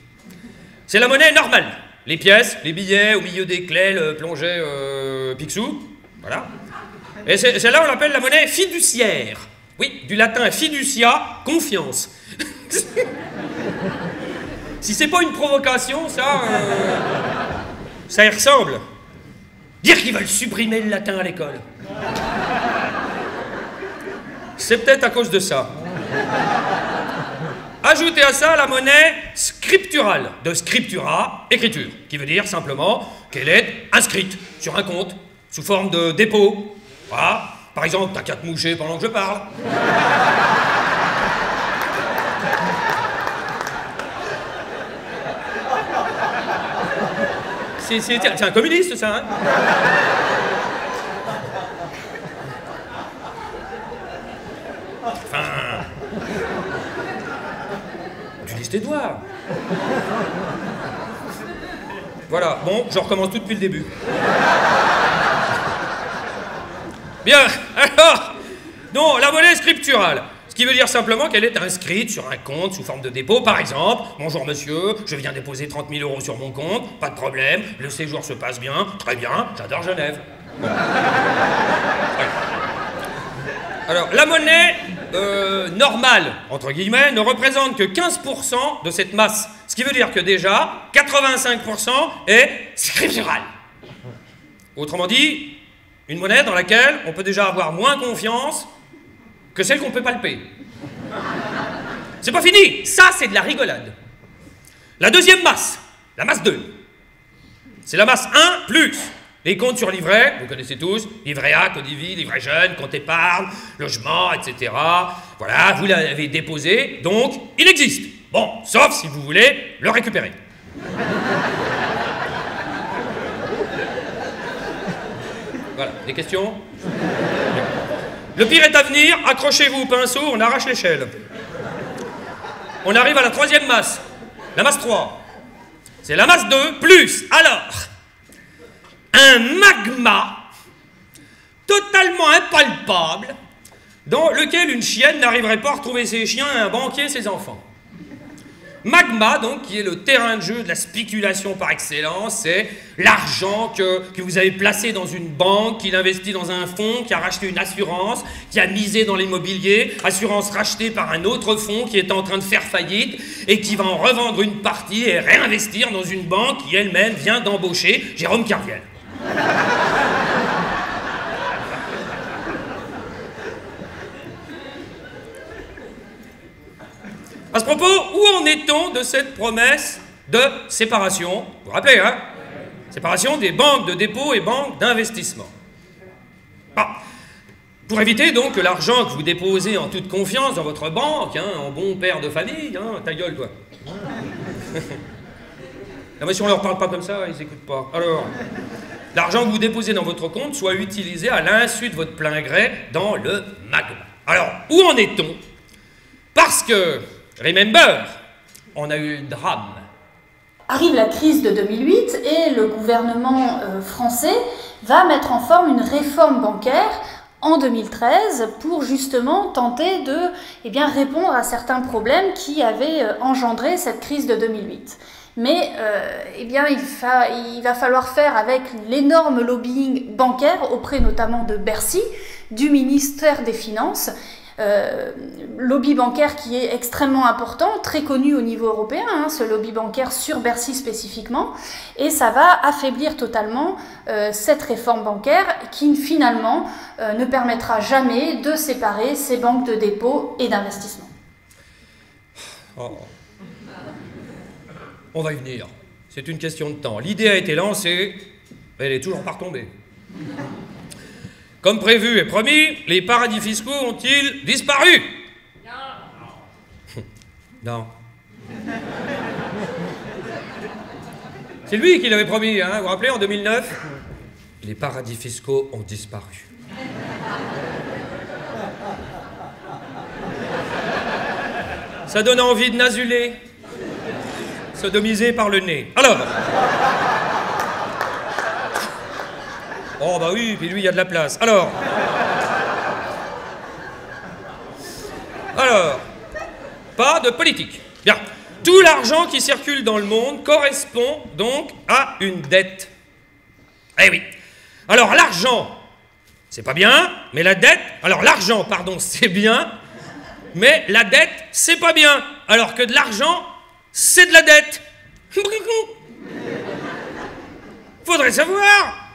C'est la monnaie normale. Les pièces, les billets au milieu des clés, le plongé Picsou. Voilà. Et celle-là, on l'appelle la monnaie fiduciaire. Oui, du latin fiducia, confiance. Si c'est pas une provocation, ça y ressemble. Dire qu'ils veulent supprimer le latin à l'école. C'est peut-être à cause de ça. Ajoutez à ça la monnaie scripturale, de scriptura, écriture, qui veut dire simplement qu'elle est inscrite sur un compte, sous forme de dépôt. Voilà. Par exemple, t'as qu'à te moucher pendant que je parle. C'est un communiste, ça, hein? Enfin... Tu lises tes doigts. Voilà, bon, je recommence tout depuis le début. Bien, alors... Non, la monnaie scripturale. Ce qui veut dire simplement qu'elle est inscrite sur un compte sous forme de dépôt. Par exemple, bonjour monsieur, je viens déposer 30 000 € sur mon compte, pas de problème, le séjour se passe bien, très bien, j'adore Genève. Bon. Ouais. Alors, la monnaie normale, entre guillemets, ne représente que 15% de cette masse. Ce qui veut dire que déjà, 85% est scripturale. Autrement dit, une monnaie dans laquelle on peut déjà avoir moins confiance que celle qu'on peut palper. C'est pas fini, ça c'est de la rigolade. La deuxième masse, la masse 2, c'est la masse 1 plus les comptes sur livret, vous connaissez tous, livret A, Codivi, livret jeune, compte épargne, logement, etc. Voilà, vous l'avez déposé, donc il existe. Bon, sauf si vous voulez le récupérer. Voilà, des questions? Le pire est à venir, accrochez-vous au pinceau, on arrache l'échelle. On arrive à la troisième masse, la masse 3. C'est la masse 2 plus, alors, un magma totalement impalpable dans lequel une chienne n'arriverait pas à retrouver ses chiens et un banquier ses enfants. Magma, donc, qui est le terrain de jeu de la spéculation par excellence, c'est l'argent que vous avez placé dans une banque, qui l'investit dans un fonds, qui a racheté une assurance, qui a misé dans l'immobilier, assurance rachetée par un autre fonds qui est en train de faire faillite et qui va en revendre une partie et réinvestir dans une banque qui elle-même vient d'embaucher Jérôme Kerviel. À ce propos, où en est-on de cette promesse de séparation? Vous vous rappelez, hein? Séparation des banques de dépôt et banques d'investissement. Ah. Pour éviter donc que l'argent que vous déposez en toute confiance dans votre banque, hein, en bon père de famille, hein, ta gueule toi. Non mais si on leur parle pas comme ça, ils écoutent pas. Alors, l'argent que vous déposez dans votre compte soit utilisé à l'insu de votre plein gré dans le magma. Alors, où en est-on? Parce que, remember, on a eu le drame. Arrive la crise de 2008 et le gouvernement français va mettre en forme une réforme bancaire en 2013 pour justement tenter de répondre à certains problèmes qui avaient engendré cette crise de 2008. Mais il va falloir faire avec l'énorme lobbying bancaire auprès notamment de Bercy, du ministère des Finances, lobby bancaire qui est extrêmement important, très connu au niveau européen, ce lobby bancaire sur Bercy spécifiquement, et ça va affaiblir totalement cette réforme bancaire qui finalement ne permettra jamais de séparer ces banques de dépôt et d'investissement. Oh. On va y venir, c'est une question de temps. L'idée a été lancée, elle est toujours pas retombée. Comme prévu et promis, les paradis fiscaux ont-ils disparu? Non. C'est lui qui l'avait promis, vous vous rappelez, en 2009? Les paradis fiscaux ont disparu. Ça donne envie de nazuler, sodomisé par le nez. Alors... Oh bah oui, puis lui, il y a de la place. Alors, pas de politique. Bien, tout l'argent qui circule dans le monde correspond donc à une dette. Eh oui. Alors l'argent, c'est pas bien, mais la dette... Alors l'argent, pardon, c'est bien, mais la dette, c'est pas bien. Alors que de l'argent, c'est de la dette. Faudrait savoir.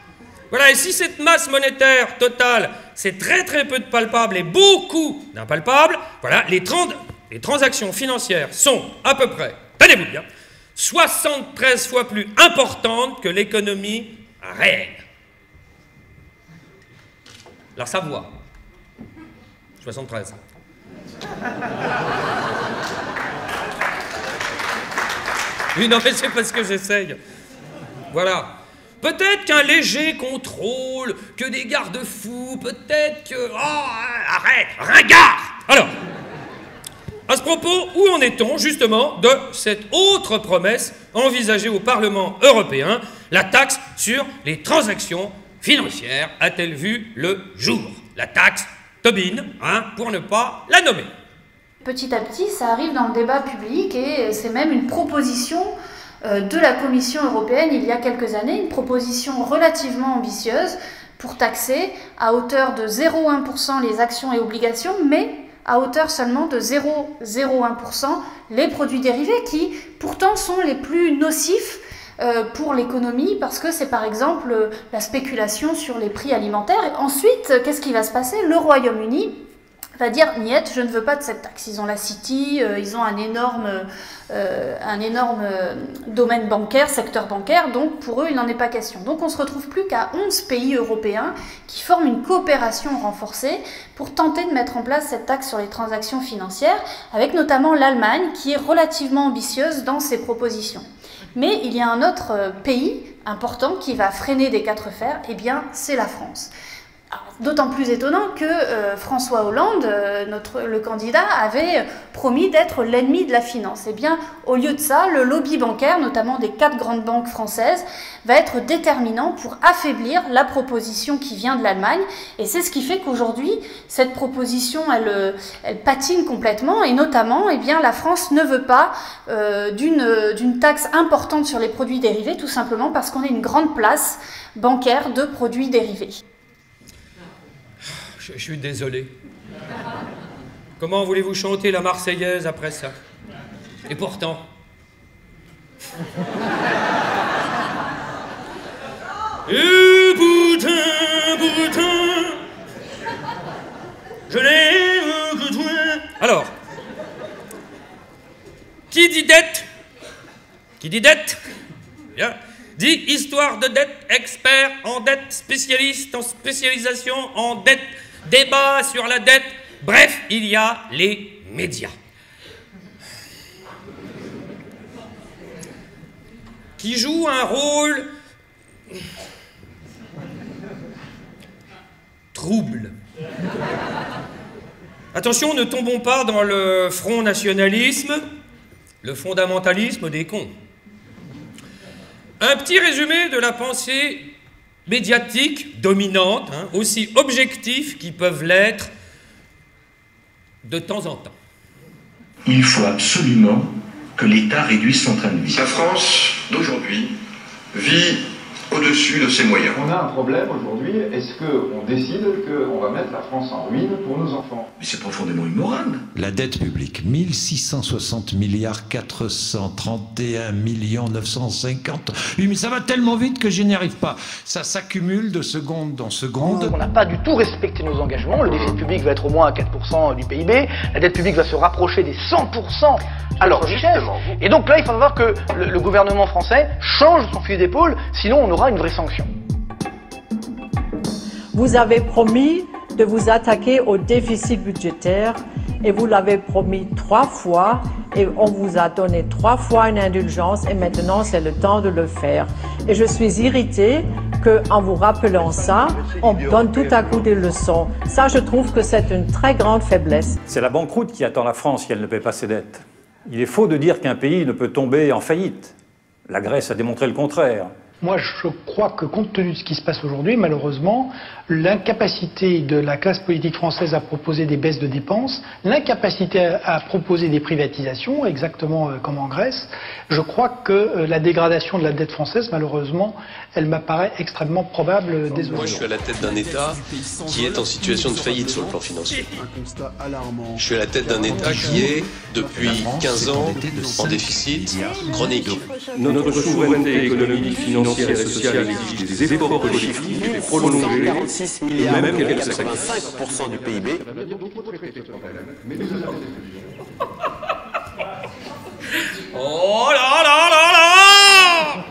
Voilà, et si cette masse monétaire totale, c'est très très peu de palpables et beaucoup d'impalpables, voilà, les transactions financières sont à peu près, tenez-vous bien, 73 fois plus importantes que l'économie réelle. La Savoie, 73. Oui, non, mais c'est parce que j'essaye. Voilà. Peut-être qu'un léger contrôle, que des garde-fous, peut-être que... Oh, arrête, ringard! Alors, à ce propos, où en est-on, justement, de cette autre promesse envisagée au Parlement européen? La taxe sur les transactions financières a-t-elle vu le jour? La taxe Tobin, pour ne pas la nommer. Petit à petit, ça arrive dans le débat public et c'est même une proposition de la Commission européenne il y a quelques années, une proposition relativement ambitieuse pour taxer à hauteur de 0,1% les actions et obligations, mais à hauteur seulement de 0,01% les produits dérivés qui pourtant sont les plus nocifs pour l'économie parce que c'est par exemple la spéculation sur les prix alimentaires. Et ensuite, qu'est-ce qui va se passer? Le Royaume-Uni va dire « Niet, je ne veux pas de cette taxe ». Ils ont la City, ils ont un énorme domaine bancaire, secteur bancaire, donc pour eux, il n'en est pas question. Donc on ne se retrouve plus qu'à 11 pays européens qui forment une coopération renforcée pour tenter de mettre en place cette taxe sur les transactions financières, avec notamment l'Allemagne qui est relativement ambitieuse dans ses propositions. Mais il y a un autre pays important qui va freiner des quatre fers, et bien c'est la France. D'autant plus étonnant que François Hollande, le candidat, avait promis d'être l'ennemi de la finance. Eh bien, au lieu de ça, le lobby bancaire, notamment des 4 grandes banques françaises, va être déterminant pour affaiblir la proposition qui vient de l'Allemagne. Et c'est ce qui fait qu'aujourd'hui, cette proposition, elle patine complètement. Et notamment, eh bien, la France ne veut pas d'une taxe importante sur les produits dérivés, tout simplement parce qu'on est une grande place bancaire de produits dérivés. Je suis désolé. Comment voulez-vous chanter la Marseillaise après ça? Et pourtant... Et pourtant, je n'aime que toi. Alors, qui dit dette? Qui dit dette? Bien. Dit histoire de dette, expert en dette, spécialiste en spécialisation en dette, débat sur la dette, bref, il y a les médias. Qui jouent un rôle trouble. Attention, ne tombons pas dans le front nationalisme. le fondamentalisme des cons. Un petit résumé de la pensée médiatique dominante, hein, aussi objectifs qu'ils peuvent l'être de temps en temps. Il faut absolument que l'État réduise son train de vie. La France d'aujourd'hui vit au-dessus de ses moyens. On a un problème aujourd'hui, est-ce qu'on décide qu'on va mettre la France en ruine pour nos enfants? Mais c'est profondément immoral. La dette publique, 1660 milliards 431 millions 950. Oui, mais ça va tellement vite que je n'y arrive pas. Ça s'accumule de seconde en seconde. On n'a pas du tout respecté nos engagements. Le déficit public va être au moins à 4% du PIB. La dette publique va se rapprocher des 100% à leur richesse. Et donc là, il faut voir que le gouvernement français change son fusil d'épaule, sinon on aura une vraie sanction. Vous avez promis de vous attaquer au déficit budgétaire et vous l'avez promis 3 fois et on vous a donné 3 fois une indulgence et maintenant c'est le temps de le faire. Et je suis irritée qu'en vous rappelant ça, on donne tout à coup des leçons. Ça, je trouve que c'est une très grande faiblesse. C'est la banqueroute qui attend la France si elle ne paie pas ses dettes. Il est faux de dire qu'un pays ne peut tomber en faillite. La Grèce a démontré le contraire. Moi, je crois que compte tenu de ce qui se passe aujourd'hui, malheureusement, l'incapacité de la classe politique française à proposer des baisses de dépenses, l'incapacité à proposer des privatisations, exactement comme en Grèce, je crois que la dégradation de la dette française, malheureusement, elle m'apparaît extrêmement probable dès aujourd'hui. Moi, je suis à la tête d'un État qui est en situation de faillite sur le plan financier. Je suis à la tête d'un État qui est, depuis 15 ans, en déficit chronique. Notre souveraineté économique, financière et sociale exige des efforts politiques et prolongés, 46 milliards, même et 85% du PIB. Oh là là là là!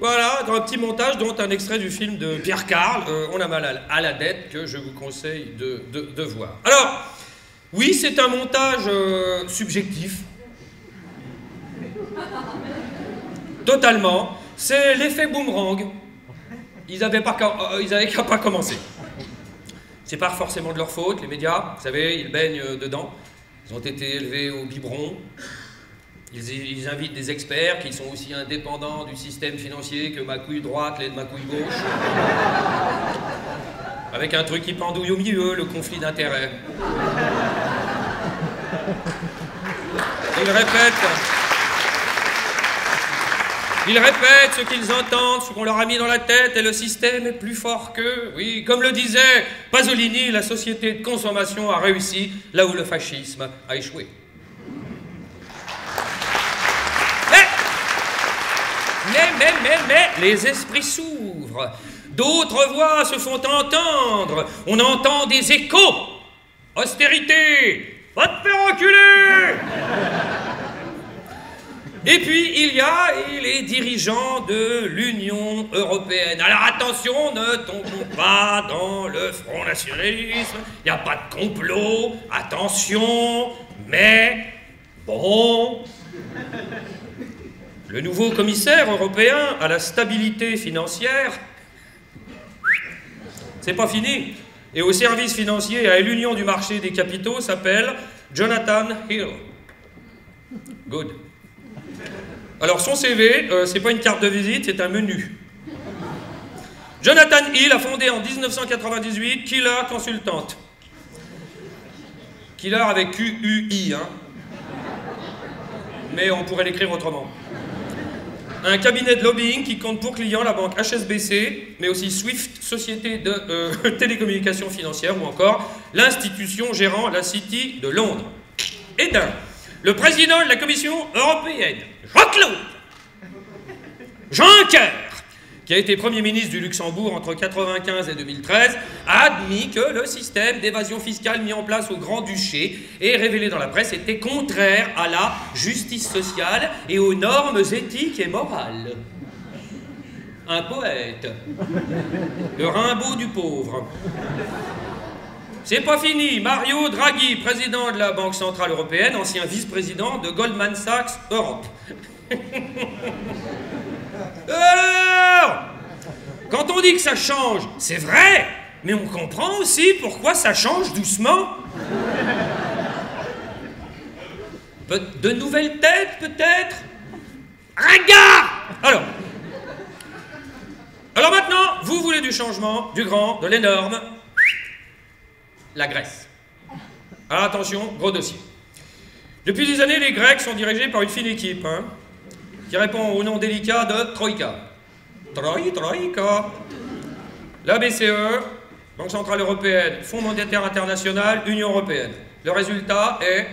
Voilà, dans un petit montage dont un extrait du film de Pierre Carl, On a mal à la dette, que je vous conseille de voir. Alors, oui, c'est un montage subjectif. Totalement. C'est l'effet boomerang. Ils n'avaient qu'à pas commencer. C'est pas forcément de leur faute, les médias, vous savez, ils baignent dedans. Ils ont été élevés au biberon. Ils invitent des experts qui sont aussi indépendants du système financier que ma couille droite l'est de ma couille gauche. Avec un truc qui pendouille au milieu, le conflit d'intérêts. Ils répètent ce qu'ils entendent, ce qu'on leur a mis dans la tête, et le système est plus fort qu'eux. Oui, comme le disait Pasolini, la société de consommation a réussi là où le fascisme a échoué. Mais, les esprits s'ouvrent. D'autres voix se font entendre. On entend des échos. Austérité, va te faire enculer. Et puis, il y a les dirigeants de l'Union européenne. Alors attention, ne tombons pas dans le Front Nationalisme. Il n'y a pas de complot. Attention, mais bon... Le nouveau commissaire européen à la stabilité financière, c'est pas fini. Et au service financier et à l'union du marché des capitaux s'appelle Jonathan Hill. Good. Alors son CV, c'est pas une carte de visite, c'est un menu. Jonathan Hill a fondé en 1998 Killer Consultante. Killer avec Q-U-I, hein. Mais on pourrait l'écrire autrement. Un cabinet de lobbying qui compte pour clients la banque HSBC, mais aussi Swift, société de télécommunications financières, ou encore l'institution gérant la City de Londres. Et d'un, le président de la Commission européenne, Jean-Claude Juncker, qui a été Premier ministre du Luxembourg entre 1995 et 2013, a admis que le système d'évasion fiscale mis en place au Grand-Duché et révélé dans la presse était contraire à la justice sociale et aux normes éthiques et morales. Un poète. Le Rimbaud du pauvre. C'est pas fini. Mario Draghi, président de la Banque Centrale Européenne, ancien vice-président de Goldman Sachs Europe. Alors, quand on dit que ça change, c'est vrai, mais on comprend aussi pourquoi ça change doucement. De nouvelles têtes, peut-être? Ringard! Alors maintenant, vous voulez du changement, du grand, de l'énorme. La Grèce. Alors attention, gros dossier. Depuis des années, les Grecs sont dirigés par une fine équipe, hein, qui répond au nom délicat de Troïka. Troïka. La BCE, Banque Centrale Européenne, Fonds Monétaire International, Union Européenne. Le résultat est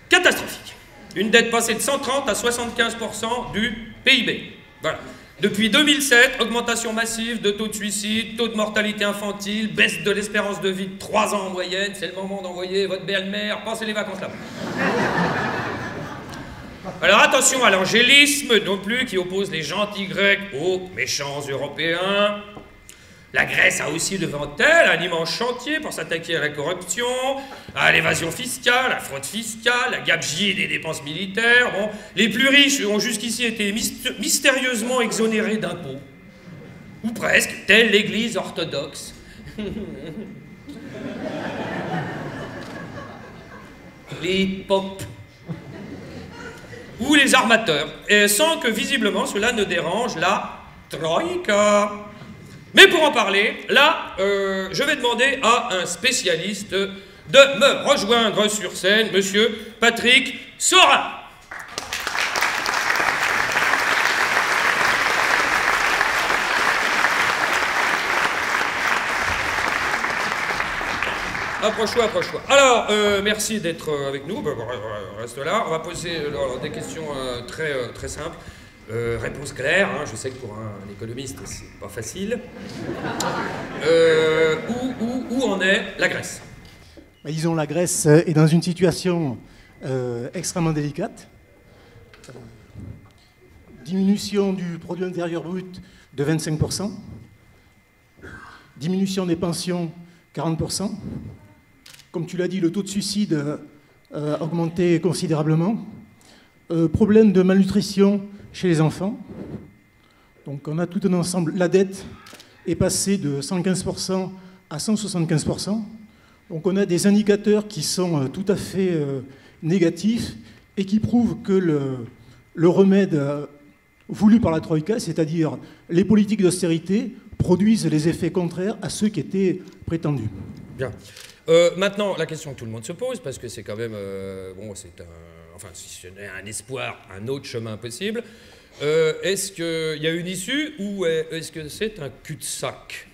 catastrophique. Une dette passée de 130 à 75% du PIB. Voilà. Depuis 2007, augmentation massive de taux de suicide, taux de mortalité infantile, baisse de l'espérance de vie de 3 ans en moyenne. C'est le moment d'envoyer votre belle-mère passer les vacances là-bas. Alors attention à l'angélisme non plus qui oppose les gentils Grecs aux méchants Européens. La Grèce a aussi devant elle un immense chantier pour s'attaquer à la corruption, à l'évasion fiscale, à la fraude fiscale, la gabegie des dépenses militaires. Bon, les plus riches ont jusqu'ici été mystérieusement exonérés d'impôts. Ou presque, telle l'Église orthodoxe. Les popes. Ou les armateurs. Et sans que visiblement cela ne dérange la Troïka. Mais pour en parler, là, je vais demander à un spécialiste de me rejoindre sur scène, monsieur Patrick Saurin. Approche-toi, approche-toi. Alors, merci d'être avec nous. Reste là. On va poser des questions très simples. Réponse claire, hein, je sais que pour un économiste c'est pas facile. Où en est la Grèce? Disons, la Grèce est dans une situation extrêmement délicate. Diminution du produit intérieur brut de 25%. Diminution des pensions, 40%. Comme tu l'as dit, le taux de suicide a augmenté considérablement. Problème de malnutrition chez les enfants. Donc on a tout un ensemble. La dette est passée de 115% à 175%. Donc on a des indicateurs qui sont tout à fait négatifs et qui prouvent que le remède voulu par la Troïka, c'est-à-dire les politiques d'austérité, produisent les effets contraires à ceux qui étaient prétendus. Bien. Maintenant, la question que tout le monde se pose, parce que c'est quand même... c'est un... Enfin, si ce n'est un espoir, un autre chemin possible. Est-ce qu'il y a une issue ou est-ce que c'est un cul-de-sac?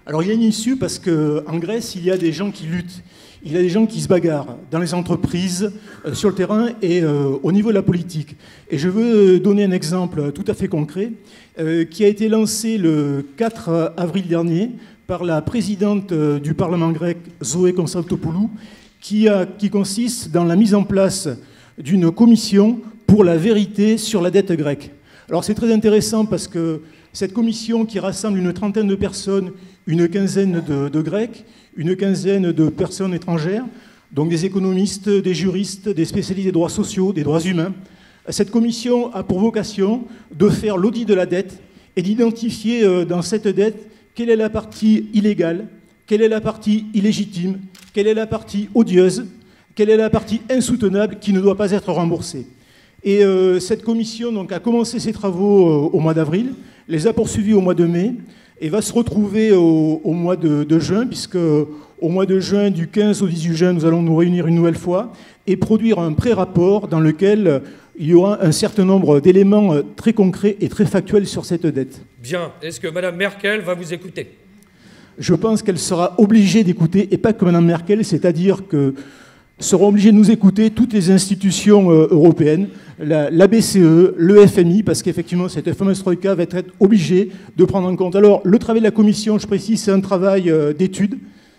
Alors il y a une issue parce qu'en Grèce, il y a des gens qui luttent. Il y a des gens qui se bagarrent dans les entreprises, sur le terrain et au niveau de la politique. Et je veux donner un exemple tout à fait concret qui a été lancé le 4 avril dernier par la présidente du Parlement grec, Zoé Konstantopoulou, qui consiste dans la mise en place d'une commission pour la vérité sur la dette grecque. Alors c'est très intéressant parce que cette commission qui rassemble une trentaine de personnes, une quinzaine de Grecs, une quinzaine de personnes étrangères, donc des économistes, des juristes, des spécialistes des droits sociaux, des droits humains, cette commission a pour vocation de faire l'audit de la dette et d'identifier dans cette dette quelle est la partie illégale, quelle est la partie illégitime, quelle est la partie odieuse, quelle est la partie insoutenable qui ne doit pas être remboursée. Et cette commission donc, a commencé ses travaux au mois d'avril, les a poursuivis au mois de mai, et va se retrouver au mois de juin, puisque au mois de juin, du 15 au 18 juin, nous allons nous réunir une nouvelle fois et produire un pré-rapport dans lequel il y aura un certain nombre d'éléments très concrets et très factuels sur cette dette. Bien. Est-ce que Mme Merkel va vous écouter? Je pense qu'elle sera obligée d'écouter, et pas que Mme Merkel, c'est-à-dire que seront obligées de nous écouter toutes les institutions européennes, la BCE, le FMI, parce qu'effectivement, cette fameuse troïka va être obligée de prendre en compte. Alors, le travail de la Commission, je précise, c'est un travail d'étude,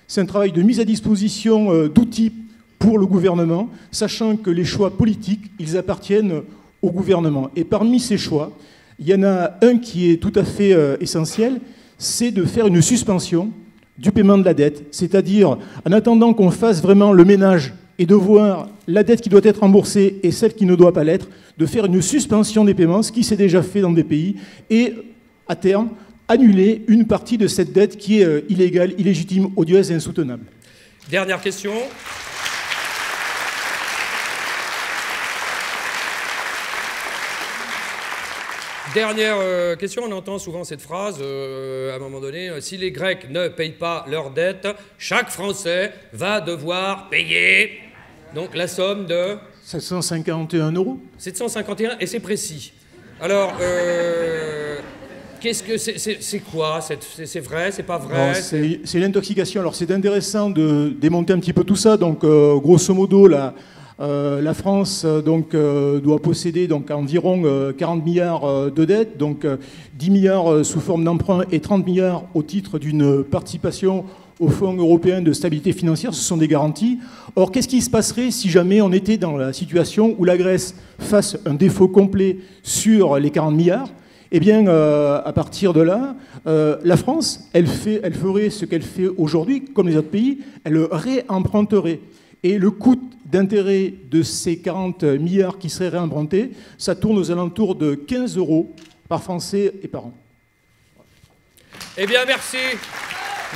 c'est un travail de mise à disposition d'outils pour le gouvernement, sachant que les choix politiques, ils appartiennent au gouvernement. Et parmi ces choix, il y en a un qui est tout à fait essentiel, c'est de faire une suspension du paiement de la dette, c'est-à-dire en attendant qu'on fasse vraiment le ménage et de voir la dette qui doit être remboursée et celle qui ne doit pas l'être, de faire une suspension des paiements, ce qui s'est déjà fait dans des pays, et à terme, annuler une partie de cette dette qui est illégale, illégitime, odieuse et insoutenable. Dernière question. Dernière question, on entend souvent cette phrase, à un moment donné, si les Grecs ne payent pas leurs dettes, chaque Français va devoir payer donc la somme de... 751 €. 751, et c'est précis. Alors, qu'est-ce que c'est quoi? C'est vrai, c'est pas vrai? C'est l'intoxication. Alors c'est intéressant de démonter un petit peu tout ça. Donc grosso modo, la France doit posséder donc environ 40 milliards de dettes, donc 10 milliards sous forme d'emprunt et 30 milliards au titre d'une participation au Fonds européen de stabilité financière. Ce sont des garanties. Or, qu'est-ce qui se passerait si jamais on était dans la situation où la Grèce fasse un défaut complet sur les 40 milliards? Eh bien, à partir de là, la France, elle ferait ce qu'elle fait aujourd'hui, comme les autres pays, elle réemprunterait. Et le coût d'intérêt de ces 40 milliards qui seraient réempruntés, ça tourne aux alentours de 15 € par Français et par an. Eh bien, merci.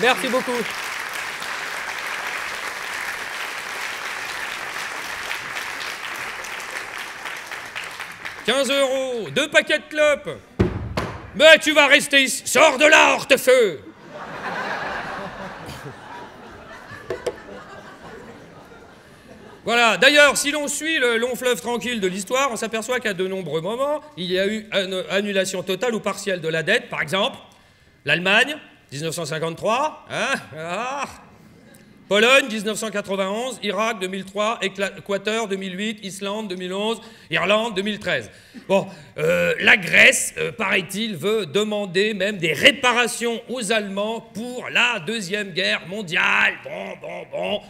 Merci beaucoup. « 15 €, 2 paquets de clopes. Mais tu vas rester ici. Sors de là, hortefeux !» Voilà. D'ailleurs, si l'on suit le long fleuve tranquille de l'histoire, on s'aperçoit qu'à de nombreux moments, il y a eu une annulation totale ou partielle de la dette. Par exemple, l'Allemagne, 1953, Pologne, 1991, Irak, 2003, Équateur, 2008, Islande, 2011, Irlande, 2013. Bon, la Grèce, paraît-il, veut demander même des réparations aux Allemands pour la Deuxième Guerre mondiale. Bon.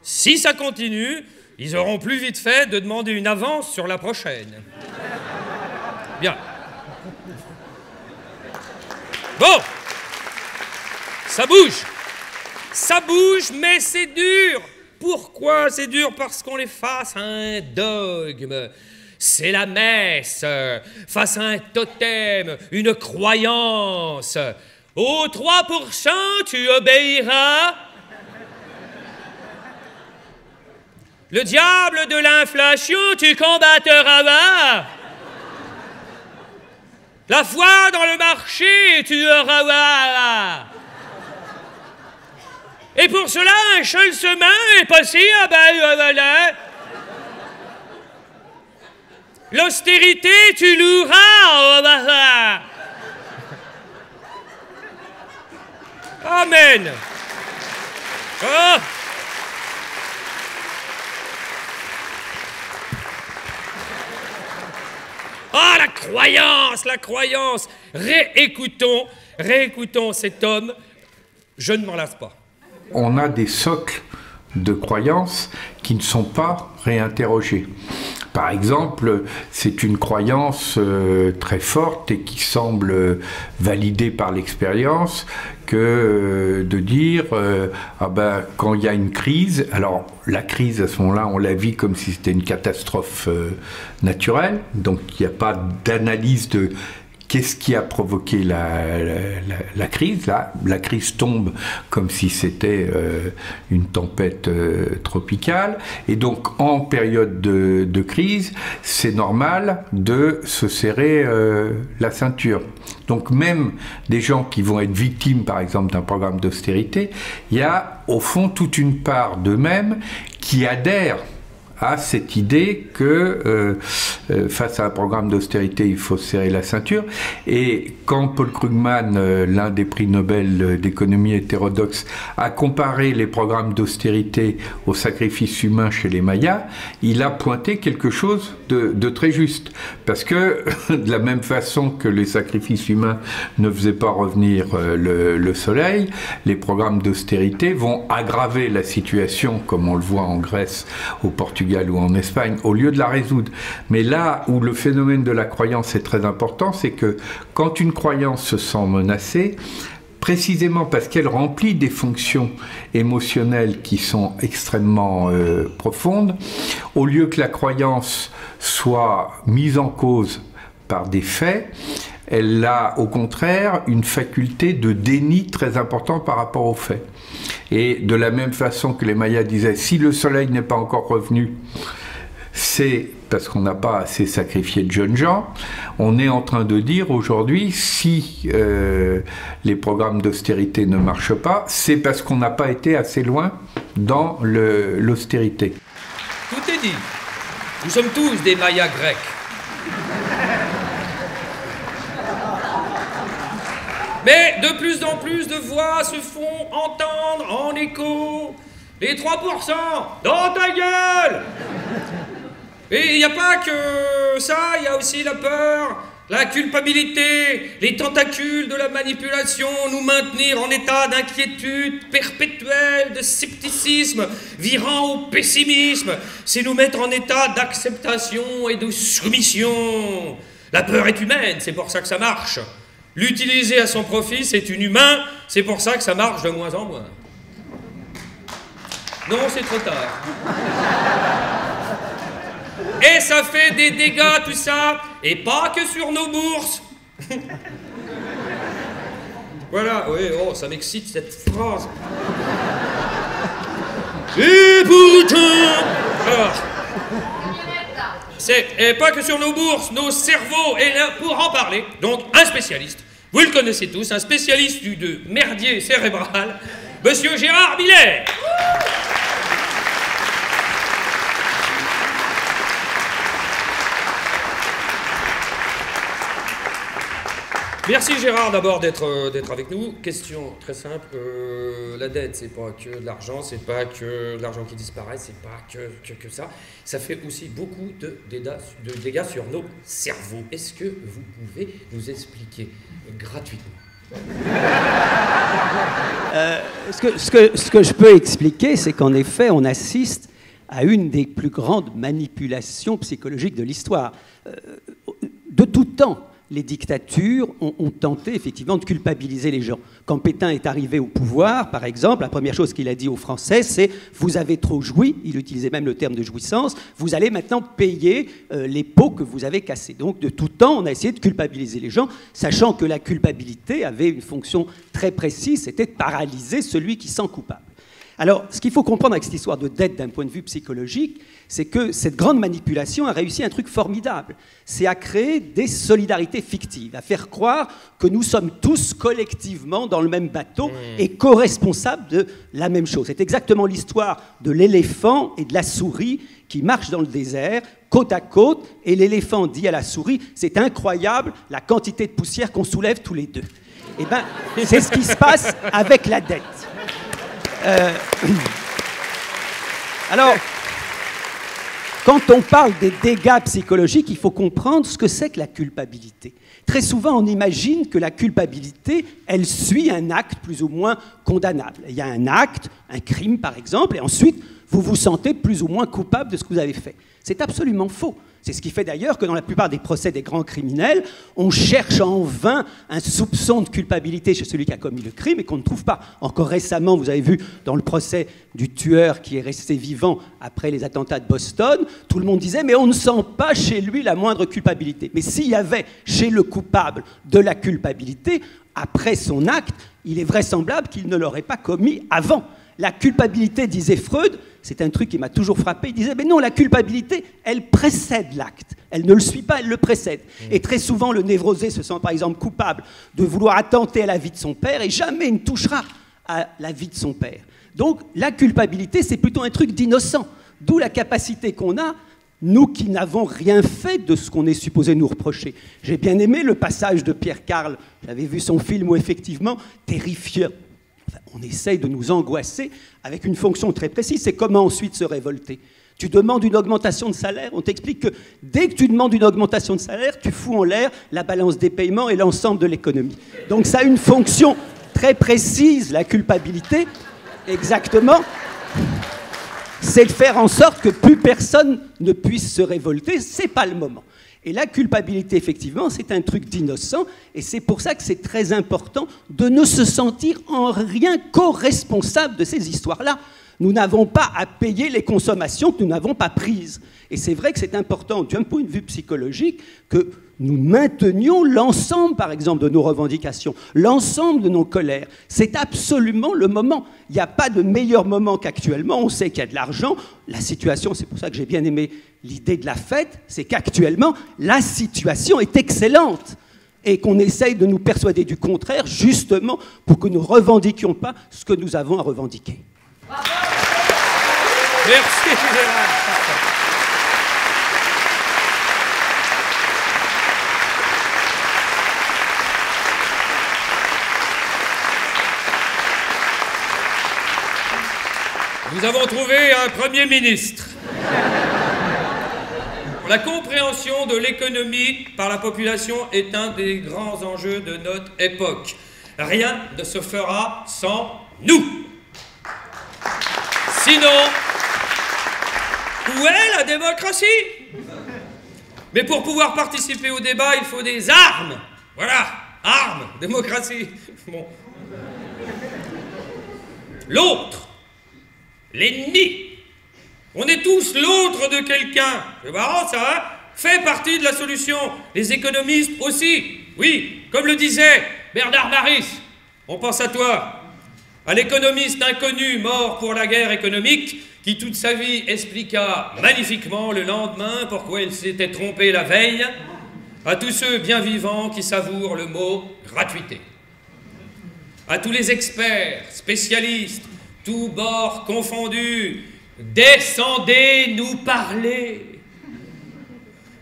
Si ça continue, ils auront plus vite fait de demander une avance sur la prochaine. Bien. Bon. Ça bouge. Ça bouge, mais c'est dur. Pourquoi c'est dur? Parce qu'on est face à un dogme. C'est la messe, face à un totem, une croyance. Aux 3%, tu obéiras. Le diable de l'inflation, tu combattras. La foi dans le marché, tu auras. Et pour cela, un seul chemin est possible. L'austérité, tu loueras. Amen. Oh. Ah, la croyance. Réécoutons cet homme. Je ne m'en lasse pas. On a des socles de croyances qui ne sont pas réinterrogés. Par exemple, c'est une croyance très forte et qui semble validée par l'expérience que de dire quand il y a une crise, alors la crise à ce moment-là, on la vit comme si c'était une catastrophe naturelle, donc il n'y a pas d'analyse de qu'est-ce qui a provoqué la crise. Là, la crise tombe comme si c'était une tempête tropicale. Et donc, en période de crise, c'est normal de se serrer la ceinture. Donc, même des gens qui vont être victimes, par exemple, d'un programme d'austérité, il y a, au fond, toute une part d'eux-mêmes qui adhèrent à cette idée que face à un programme d'austérité, il faut serrer la ceinture. Et quand Paul Krugman, l'un des prix Nobel d'économie hétérodoxe, a comparé les programmes d'austérité au sacrifice humain chez les Mayas, il a pointé quelque chose de très juste. Parce que de la même façon que les sacrifices humains ne faisaient pas revenir le soleil, les programmes d'austérité vont aggraver la situation, comme on le voit en Grèce, au Portugal ou en Espagne, au lieu de la résoudre. Mais là où le phénomène de la croyance est très important, c'est que quand une croyance se sent menacée, précisément parce qu'elle remplit des fonctions émotionnelles qui sont extrêmement profondes, au lieu que la croyance soit mise en cause par des faits, elle a au contraire une faculté de déni très importante par rapport aux faits. Et de la même façon que les Mayas disaient, si le soleil n'est pas encore revenu, c'est parce qu'on n'a pas assez sacrifié de jeunes gens. On est en train de dire aujourd'hui, si les programmes d'austérité ne marchent pas, c'est parce qu'on n'a pas été assez loin dans l'austérité. Tout est dit. Nous sommes tous des Mayas grecs. Mais de plus en plus de voix se font entendre en écho. Les 3%, dans ta gueule! Et il n'y a pas que ça, il y a aussi la peur, la culpabilité, les tentacules de la manipulation, nous maintenir en état d'inquiétude perpétuelle, de scepticisme, virant au pessimisme, c'est nous mettre en état d'acceptation et de soumission. La peur est humaine, c'est pour ça que ça marche. L'utiliser à son profit, c'est inhumain, c'est pour ça que ça marche de moins en moins. Non, c'est trop tard. Et ça fait des dégâts, tout ça, et pas que sur nos bourses. Voilà, oui, oh, ça m'excite cette phrase. Et pourtant, alors, et pas que sur nos bourses, nos cerveaux, et là, pour en parler, donc un spécialiste, vous le connaissez tous, un spécialiste de merdier cérébral, Monsieur Gérard Miller. Merci Gérard d'abord d'être avec nous. Question très simple, la dette c'est pas que de l'argent, c'est pas que de l'argent qui disparaît, c'est pas que ça. Ça fait aussi beaucoup de dégâts sur nos cerveaux. Est-ce que vous pouvez nous expliquer gratuitement? Ce que je peux expliquer, c'est qu'en effet, on assiste à une des plus grandes manipulations psychologiques de l'histoire. De tout temps, les dictatures ont tenté effectivement de culpabiliser les gens. Quand Pétain est arrivé au pouvoir, par exemple, la première chose qu'il a dit aux Français, c'est « vous avez trop joui », il utilisait même le terme de jouissance, « vous allez maintenant payer les pots que vous avez cassés ». Donc de tout temps, on a essayé de culpabiliser les gens, sachant que la culpabilité avait une fonction très précise, c'était de paralyser celui qui sent coupable. Alors, ce qu'il faut comprendre avec cette histoire de dette d'un point de vue psychologique, c'est que cette grande manipulation a réussi un truc formidable. C'est à créer des solidarités fictives, à faire croire que nous sommes tous collectivement dans le même bateau et co-responsables de la même chose. C'est exactement l'histoire de l'éléphant et de la souris qui marchent dans le désert, côte à côte, et l'éléphant dit à la souris « c'est incroyable la quantité de poussière qu'on soulève tous les deux ». Eh bien, c'est ce qui se passe avec la dette. Alors, quand on parle des dégâts psychologiques, il faut comprendre ce que c'est que la culpabilité. Très souvent, on imagine que la culpabilité, elle suit un acte plus ou moins condamnable. Il y a un acte, un crime par exemple, et ensuite, vous vous sentez plus ou moins coupable de ce que vous avez fait. C'est absolument faux. C'est ce qui fait d'ailleurs que dans la plupart des procès des grands criminels, on cherche en vain un soupçon de culpabilité chez celui qui a commis le crime et qu'on ne trouve pas. Encore récemment, vous avez vu dans le procès du tueur qui est resté vivant après les attentats de Boston, tout le monde disait « mais on ne sent pas chez lui la moindre culpabilité ». Mais s'il y avait chez le coupable de la culpabilité, après son acte, il est vraisemblable qu'il ne l'aurait pas commis avant. La culpabilité, disait Freud, c'est un truc qui m'a toujours frappé, il disait, mais non, la culpabilité, elle précède l'acte. Elle ne le suit pas, elle le précède. Et très souvent, le névrosé se sent par exemple coupable de vouloir attenter à la vie de son père et jamais il ne touchera à la vie de son père. Donc, la culpabilité, c'est plutôt un truc d'innocent. D'où la capacité qu'on a, nous qui n'avons rien fait de ce qu'on est supposé nous reprocher. J'ai bien aimé le passage de Pierre Carl. J'avais vu son film où, effectivement, terrifiant. Enfin, on essaye de nous angoisser avec une fonction très précise, c'est comment ensuite se révolter. Tu demandes une augmentation de salaire, on t'explique que dès que tu demandes une augmentation de salaire, tu fous en l'air la balance des paiements et l'ensemble de l'économie. Donc ça a une fonction très précise, la culpabilité, exactement, c'est de faire en sorte que plus personne ne puisse se révolter, c'est pas le moment. Et la culpabilité, effectivement, c'est un truc d'innocent, et c'est pour ça que c'est très important de ne se sentir en rien co-responsable de ces histoires-là. Nous n'avons pas à payer les consommations que nous n'avons pas prises. Et c'est vrai que c'est important, d'un point de vue psychologique, que nous maintenions l'ensemble, par exemple, de nos revendications, l'ensemble de nos colères. C'est absolument le moment. Il n'y a pas de meilleur moment qu'actuellement. On sait qu'il y a de l'argent. La situation, c'est pour ça que j'ai bien aimé l'idée de la fête, c'est qu'actuellement, la situation est excellente. Et qu'on essaye de nous persuader du contraire, justement, pour que nous ne revendiquions pas ce que nous avons à revendiquer. Merci, Gérard. Nous avons trouvé un Premier ministre. La compréhension de l'économie par la population est un des grands enjeux de notre époque. Rien ne se fera sans nous. Sinon, où est la démocratie? Mais pour pouvoir participer au débat, il faut des armes. Voilà, armes, démocratie. Bon. L'autre, l'ennemi. On est tous l'autre de quelqu'un. C'est marrant ça, hein? Fait partie de la solution. Les économistes aussi. Oui, comme le disait Bernard Maris. On pense à toi. À l'économiste inconnu mort pour la guerre économique qui toute sa vie expliqua magnifiquement le lendemain pourquoi il s'était trompé la veille. À tous ceux bien vivants qui savourent le mot gratuité. À tous les experts, spécialistes, tous bords confondus, descendez nous parler.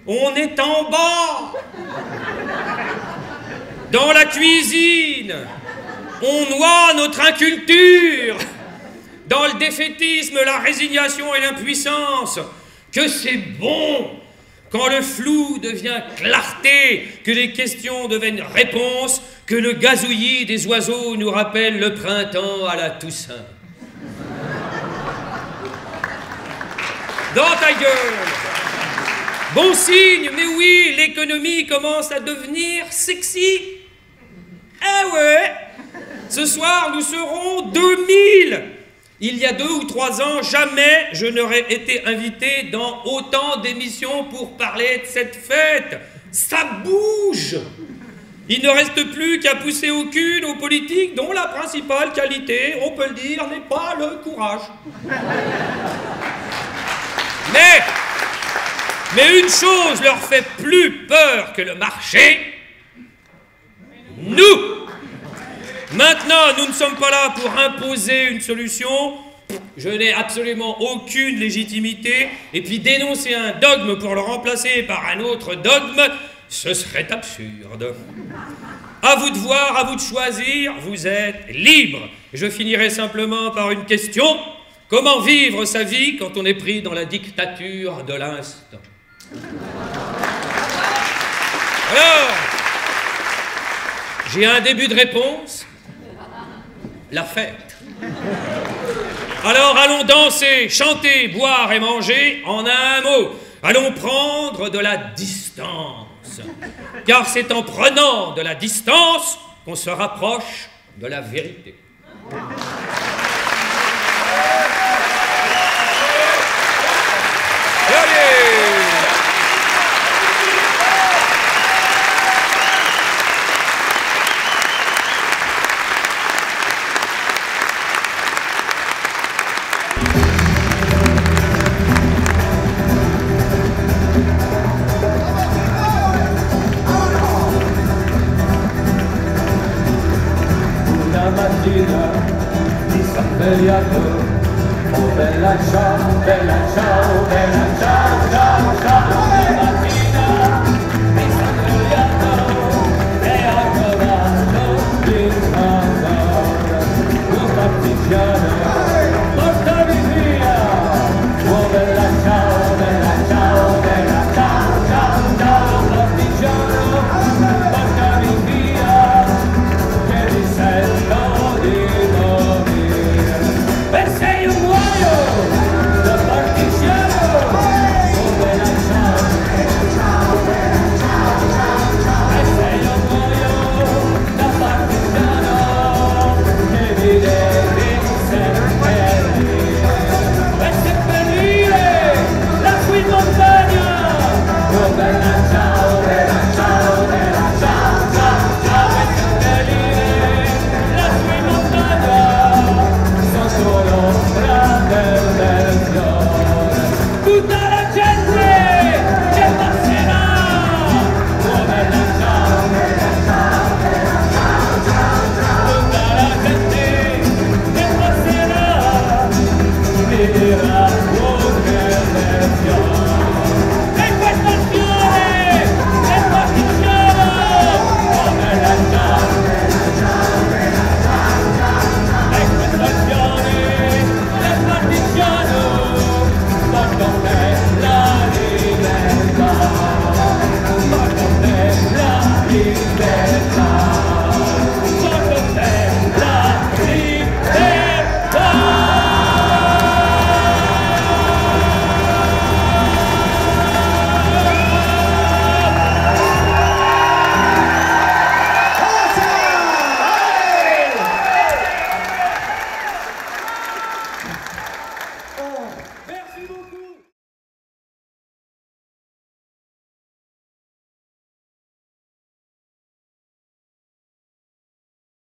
On est en bas. Dans la cuisine, on noie notre inculture. Dans le défaitisme, la résignation et l'impuissance. Que c'est bon quand le flou devient clarté, que les questions deviennent réponses, que le gazouillis des oiseaux nous rappelle le printemps à la Toussaint. Dans ta gueule. Bon signe, mais oui, l'économie commence à devenir sexy. Eh ouais, ce soir nous serons 2000. Il y a 2 ou 3 ans, jamais je n'aurais été invité dans autant d'émissions pour parler de cette fête. Ça bouge. Il ne reste plus qu'à pousser au cul nos politiques dont la principale qualité, on peut le dire, n'est pas le courage. Mais une chose leur fait plus peur que le marché. Nous. Maintenant, nous ne sommes pas là pour imposer une solution. Je n'ai absolument aucune légitimité. Et puis dénoncer un dogme pour le remplacer par un autre dogme, ce serait absurde. À vous de voir, à vous de choisir, vous êtes libre. Je finirai simplement par une question. Comment vivre sa vie quand on est pris dans la dictature de l'instant? Alors, j'ai un début de réponse. La fête. Alors allons danser, chanter, boire et manger en un mot. Allons prendre de la distance. Car c'est en prenant de la distance qu'on se rapproche de la vérité. Bella ciao, ciao, ciao, ciao.